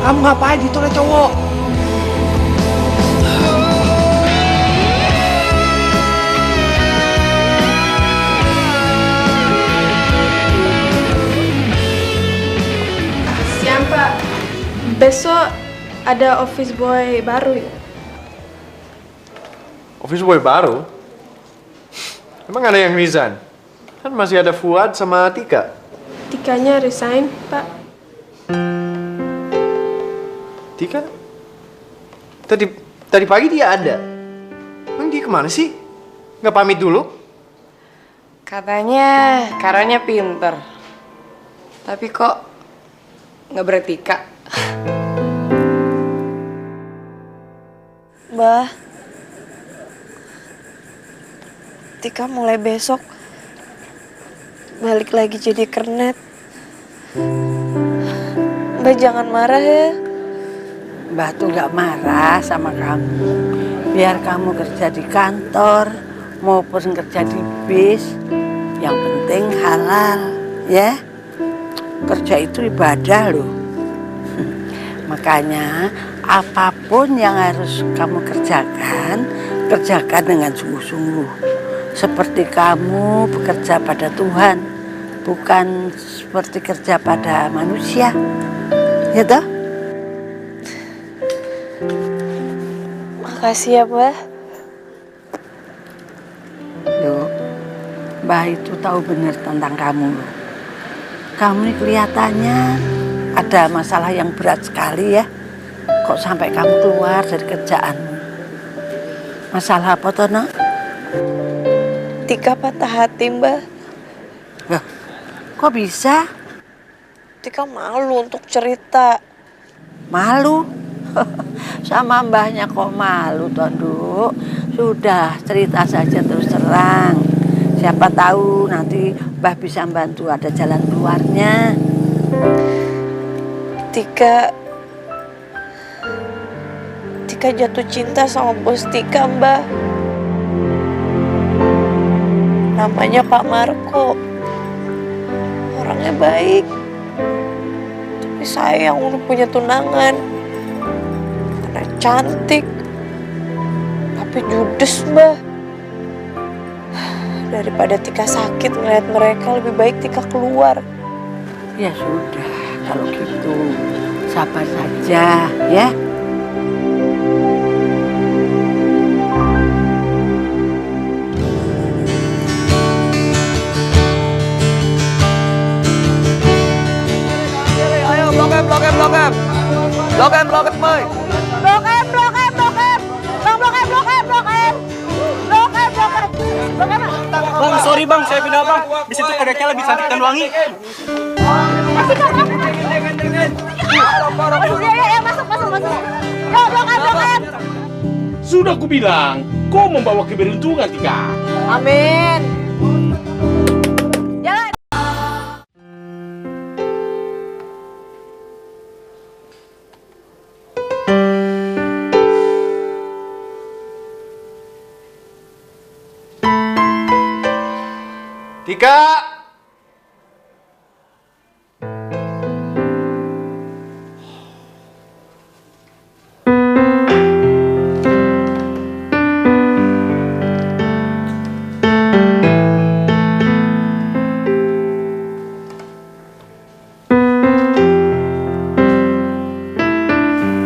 Kamu ngapain di toilet cowok? Siang Pak, besok ada office boy baru. Office boy baru? Emang ada yang resign? Kan masih ada Fuad sama Tika. Tikanya resign, Pak. Tika? Tadi pagi dia ada. Emang dia kemana sih? Nggak pamit dulu? Katanya Karonya pinter. Tapi kok nggak beretika. Mbah, Tika mulai besok balik lagi jadi kernet. Mbah jangan marah ya. Mbah tuh gak marah sama kamu. Biar kamu kerja di kantor maupun kerja di bis, yang penting halal, ya. Kerja itu ibadah loh. Makanya apapun yang harus kamu kerjakan, kerjakan dengan sungguh-sungguh. Seperti kamu bekerja pada Tuhan, bukan seperti kerja pada manusia. Ya toh? Makasih ya, Mbah. Loh, Mbah itu tahu benar tentang kamu loh. Kamu ini kelihatannya ada masalah yang berat sekali ya. Kok sampai kamu keluar dari kerjaanmu? Masalah apa toh, Nak? Tika patah hati, Mbah. Loh, kok bisa? Tika malu untuk cerita. Malu? Sama mbahnya kok malu, Tonduk. Sudah, cerita saja terus terang. Siapa tahu nanti Mbah bisa bantu ada jalan keluarnya. Tika jatuh cinta sama bos Tika, Mbah. Namanya Pak Marco. Orangnya baik. Tapi sayang udah punya tunangan. Karena cantik. Tapi judes, Mbah. Daripada Tika sakit ngeliat mereka, lebih baik Tika keluar. Ya sudah, kalau gitu sabar saja ya. Ayo, Blok M, Blok M, Blok M. Blok M, Blok M, boy. Blok M, Blok M, Blok M. Bang, Blok M, Blok M, Blok M. Blok M, Blok M. Blok M. Bang, sorry bang, saya pindah bang. Di situ kodeknya lebih cantik dan wangi. Ya, masuk. Yo, Blok M, Blok M. Sudah ku bilang, kau membawa keberuntungan, Tika. Amin. Jalan. Tika!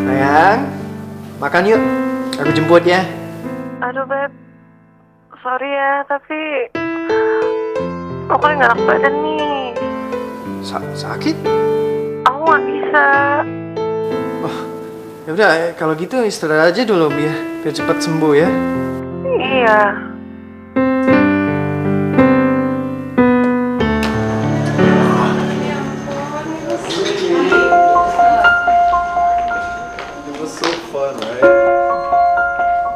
Sayang, makan yuk. Aku jemput ya. Aduh, Beb. Sorry ya, tapi aku kan gak enak badan nih. Sakit? Aku gak bisa. Ya udah, kalau gitu istirahat aja dulu biar cepat sembuh ya. Iya. It was so fun, right?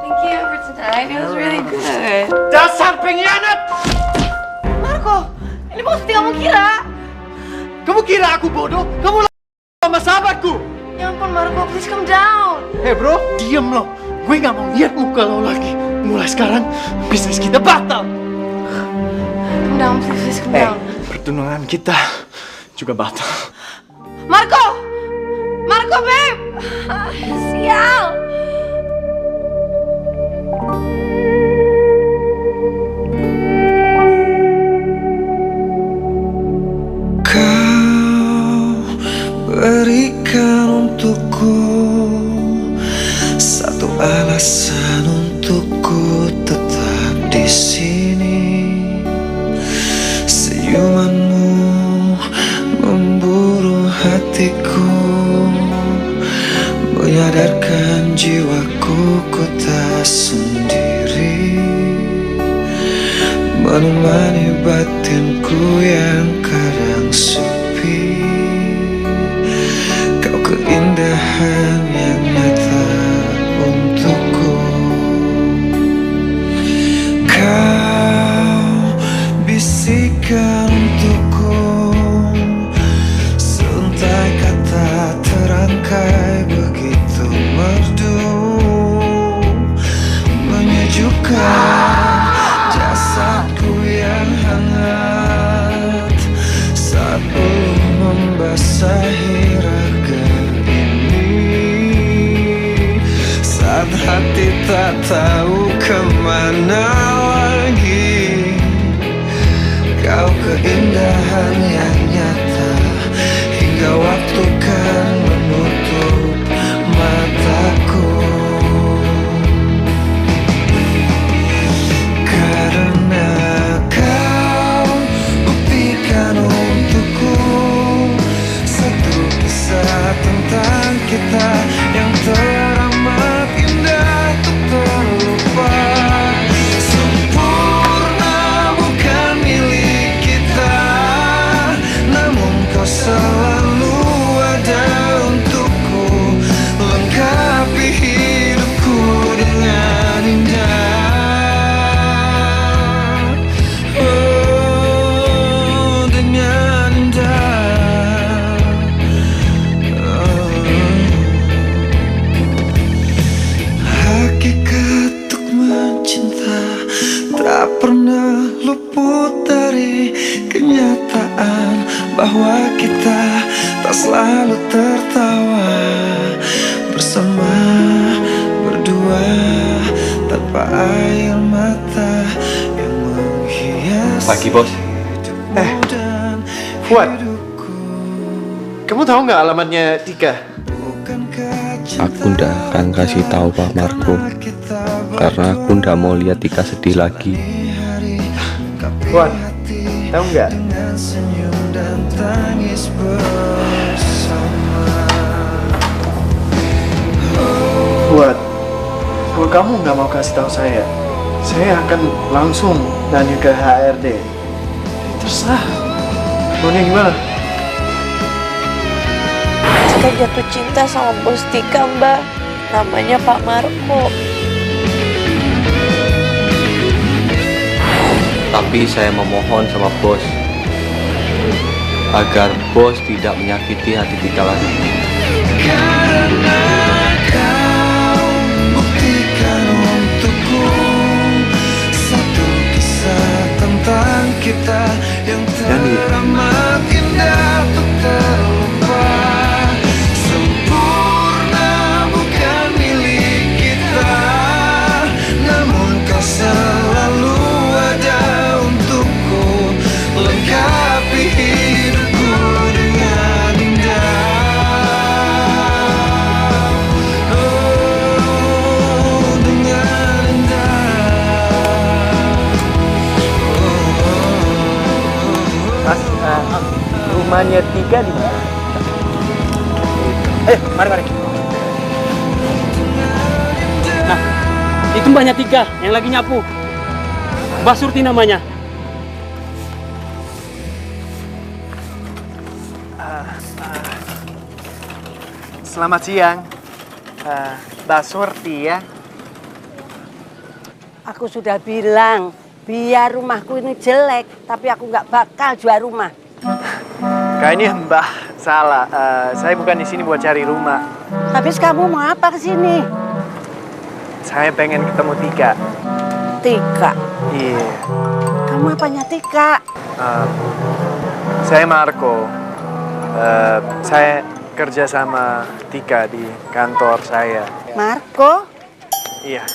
Thank you for tonight. It was really good. Dasar pengkhianat! Marco, ini maksudnya kamu kira? Kamu kira aku bodoh? Kamu sama sahabatku! Ya ampun Marco, please calm down. Hey bro, diem loh. Gue gak mau lihat muka lo lagi. Mulai sekarang, bisnis kita batal. Calm down, please calm down. Pertunangan kita juga batal. Marco! Marco, babe! Sial! Berikan untukku satu alasan untukku tetap di sini. Senyumanmu memburu hatiku, menyadarkan jiwaku ku tak sendiri, menemani batinku yang kadang sepi. Kau keindahan yang nyata untukku. Kau bisikan untukku, seuntai kata terangkai begitu merdu, menyejukkan jasadku yang hangat saat belum membasahi raga ini, saat hati tak tahu kemana lagi. Kau keindahan yang nyata, hingga waktu kan menutup mataku. Karena kau buktikan untukku satu kisah tentang kita yang teramat indah untuk terlupa. Sempurna bukan milik kita, namun kau selalu ada untukku, lengkapi hidupku dengan indah. Tak pernah luput dari kenyataan bahwa kita tak selalu tertawa bersama berdua tanpa air mata yang menghias. Pagi, Bos. Fuad, kamu tahu nggak alamatnya Tika? Aku ndak akan kasih tahu Pak Marco, karena aku ndak mau lihat Tika sedih lagi. Fuad, tahu nggak? Fuad, kalau kamu nggak mau kasih tahu saya akan langsung nanya ke HRD. Terserah, maunya gimana? Tika jatuh cinta sama bos Tika, Mbak. Namanya Pak Marco. Tapi saya memohon sama bos agar bos tidak menyakiti hati Tika lagi. Karena kau buktikan untukku satu kisah tentang kita yang teramat indah untuk terlupa. Sempurna bukan milik kita, namun kau selalu ada untukku, lengkapi hidupku dengan indah. Oh, dengan indah. Mas, rumahnya Tika di mana? Ayo, mari. Nah, itu mbaknya Tika yang lagi nyapu. Mbak Surti namanya. Selamat siang, Mbak Surti ya. Aku sudah bilang, biar rumahku ini jelek, tapi aku nggak bakal jual rumah. Kayaknya Mbak salah. Saya bukan di sini buat cari rumah. Habis kamu mau apa ke sini? Saya pengen ketemu Tika. Tika? Iya. Kamu apanya Tika? Saya Marco. Saya kerja sama Tika di kantor saya. Marco? Iya.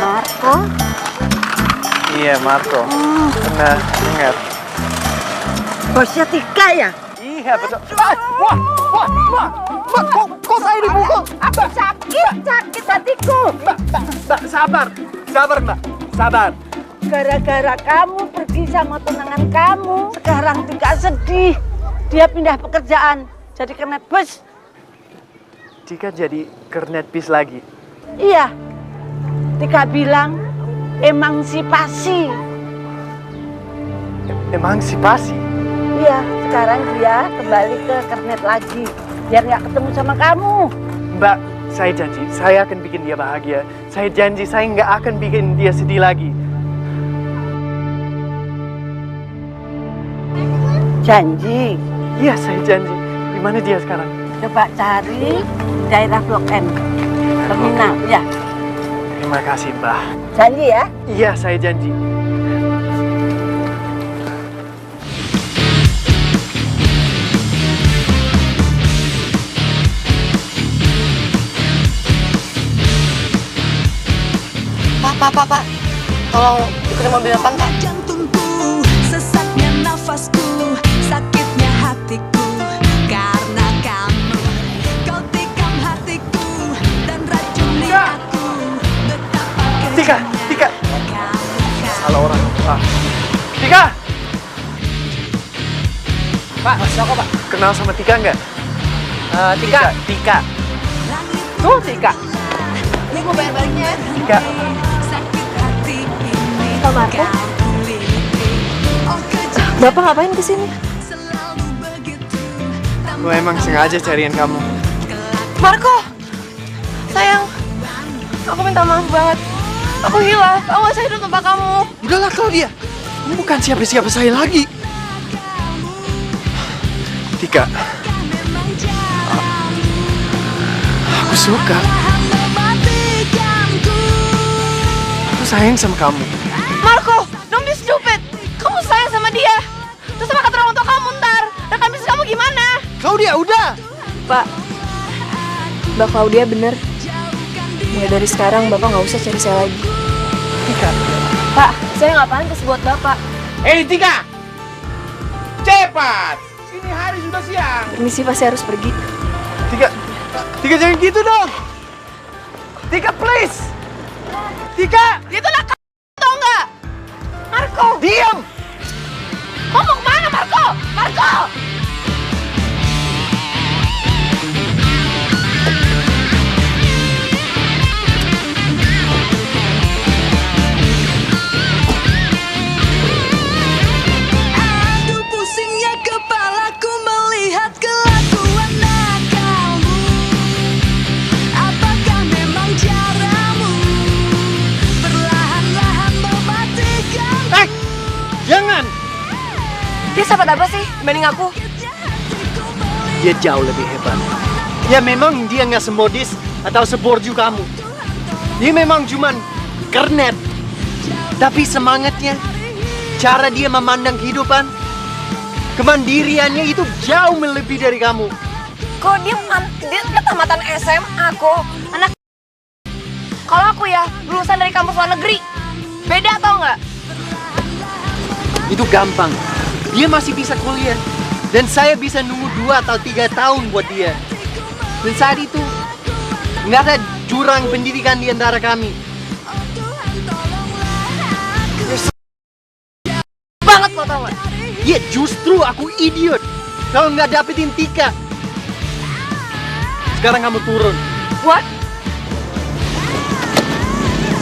Marco? Iya, Marco. Pernah ingat? Bosnya Tika ya? Iya, betul. Wah. Mbak, kok saya dipukul? Aku sakit hatiku. Mbak, sabar, Mbak, sabar. Gara-gara kamu pergi sama tunangan kamu, sekarang Tika sedih. Dia pindah pekerjaan, jadi kernet bus. Tika jadi kernet bis lagi. Iya, Tika bilang emansipasi. Emansipasi? Iya, sekarang dia kembali ke kernet lagi, biar nggak ketemu sama kamu. Mbak, saya janji, saya akan bikin dia bahagia. Saya janji, saya nggak akan bikin dia sedih lagi. Janji? Iya, saya janji. Di mana dia sekarang? Coba cari daerah Blok M, terminal, ya. Terima kasih, Mbak. Janji ya? Iya, saya janji. Pak, tolong ikutin mobil depan, Pak. Jantungku, sesaknya nafasku, sakitnya hatiku, karena kamu, kau tikam hatiku dan racuni aku. Tika, salah orang. Tika. Pak, siapa Pak? Kenal sama Tika nggak? Tika. Tuh Tika. Ini gue bayar baliknya. Tika. Pak Marco? Bapak ngapain kesini? Gue emang sengaja cariin kamu. Marco, sayang, aku minta maaf banget. Aku hilaf, aku gak bisa hidup tanpa kamu. Udahlah Claudia, ini bukan siapa-siapa saya lagi. Tika, aku suka. Aku sayang sama kamu. Marco, don't be stupid. Kamu sayang sama dia. Terus sama kata orang tua kamu ntar. Rekam bisnis kamu gimana? Claudia, udah. Pak, Mbak Claudia bener. Mulai dari sekarang Bapak nggak usah cari saya lagi. Tika. Pak, saya nggak pantas buat Bapak. Hei Tika, cepat. Ini hari sudah siang. Permisi Pak, saya harus pergi. Tika jangan gitu dong. Tika please. Tika. Dia tuh nakal, tau nggak? Marco. Diam. Kamu mau kemana, Marco? Marco. Aduh pusingnya kepalaku melihat kelakuan nakalmu. Apakah memang caramu perlahan-lahan mematikan? Jangan. Dia sahabat apa sih dibanding aku? Dia jauh lebih hebat. Ya memang dia nggak semodis atau seborju kamu. Dia memang cuman kernet. Tapi semangatnya, cara dia memandang kehidupan, kemandiriannya itu jauh melebihi dari kamu. Kok dia tamatan SMA kok. Anak. Kalau aku ya lulusan dari kampus luar negeri. Beda tau nggak? Itu gampang. Dia masih bisa kuliah. Dan saya bisa nunggu 2 atau 3 tahun buat dia. Dan saat itu, nggak ada jurang pendidikan di antara kami. Banget lo tau nggak? Ya justru aku idiot. Kalau nggak dapetin Tika. Sekarang kamu turun. What?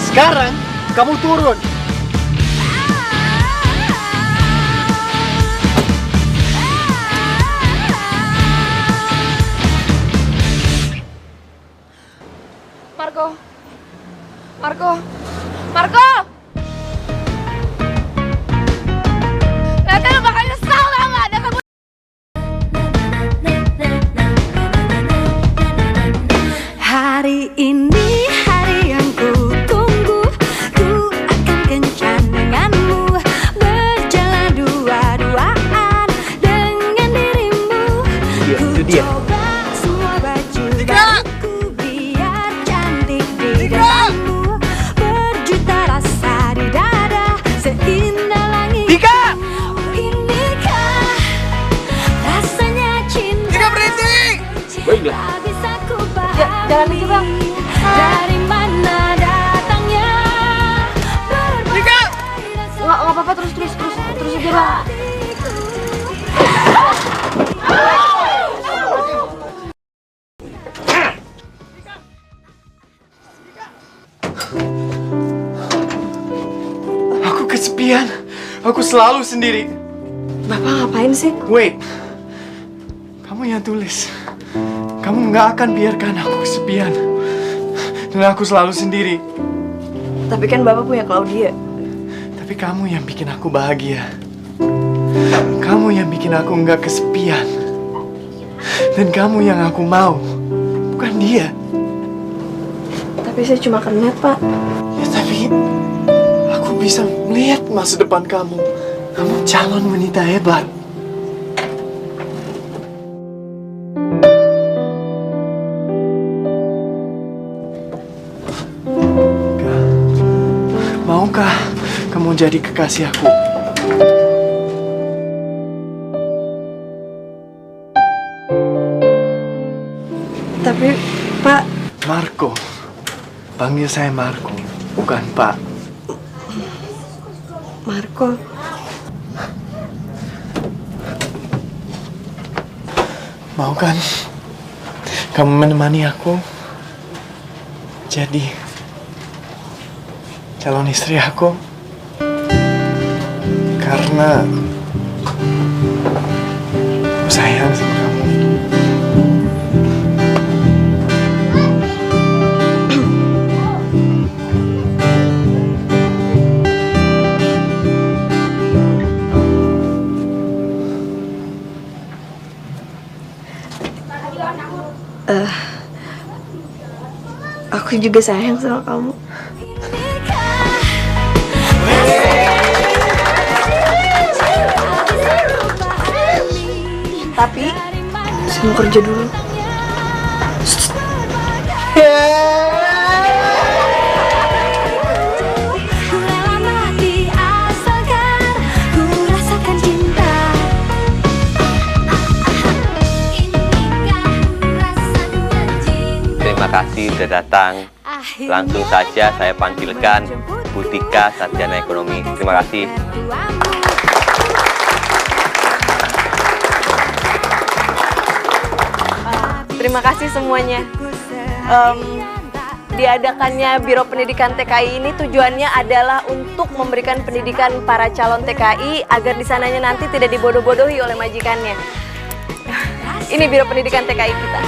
Sekarang kamu turun. Marco! Nanti lu bakal nyesal tau nggak? Ada kamu. Hari ini hari yang ku tunggu. Ku akan kencan denganmu, berjalan dua-duaan dengan dirimu. Ku coba semua baju baruku biar cantik di depanmu. Berjuta rasa lah. Jalan aja bang. Dari mana datangnya? Nika! Nggak apa-apa, terus aja bang. Aku kesepian. Aku selalu sendiri. Bapak ngapain sih? Wait. Kamu yang tulis. Kamu nggak akan biarkan aku kesepian. Dan aku selalu sendiri. Tapi kan Bapak punya Claudia. Tapi kamu yang bikin aku bahagia. Kamu yang bikin aku nggak kesepian. Dan kamu yang aku mau. Bukan dia. Tapi saya cuma kenet, Pak. Ya tapi aku bisa melihat masa depan kamu. Kamu calon wanita hebat. Maukah kamu jadi kekasih aku? Tapi, Pak... Marco. Panggil saya Marco, bukan Pak. Marco. Mau kan kamu menemani aku jadi calon istri aku? Karena aku sayang sama kamu. Aku juga sayang sama kamu. Tapi saya mau kerja dulu. Terima kasih sudah datang. Langsung saja saya panggilkan Bu Tika, Sarjana Ekonomi. Terima kasih. terima kasih semuanya. Diadakannya Biro Pendidikan TKI ini tujuannya adalah untuk memberikan pendidikan para calon TKI agar di sananya nanti tidak dibodoh-bodohi oleh majikannya. Ini Biro Pendidikan TKI kita.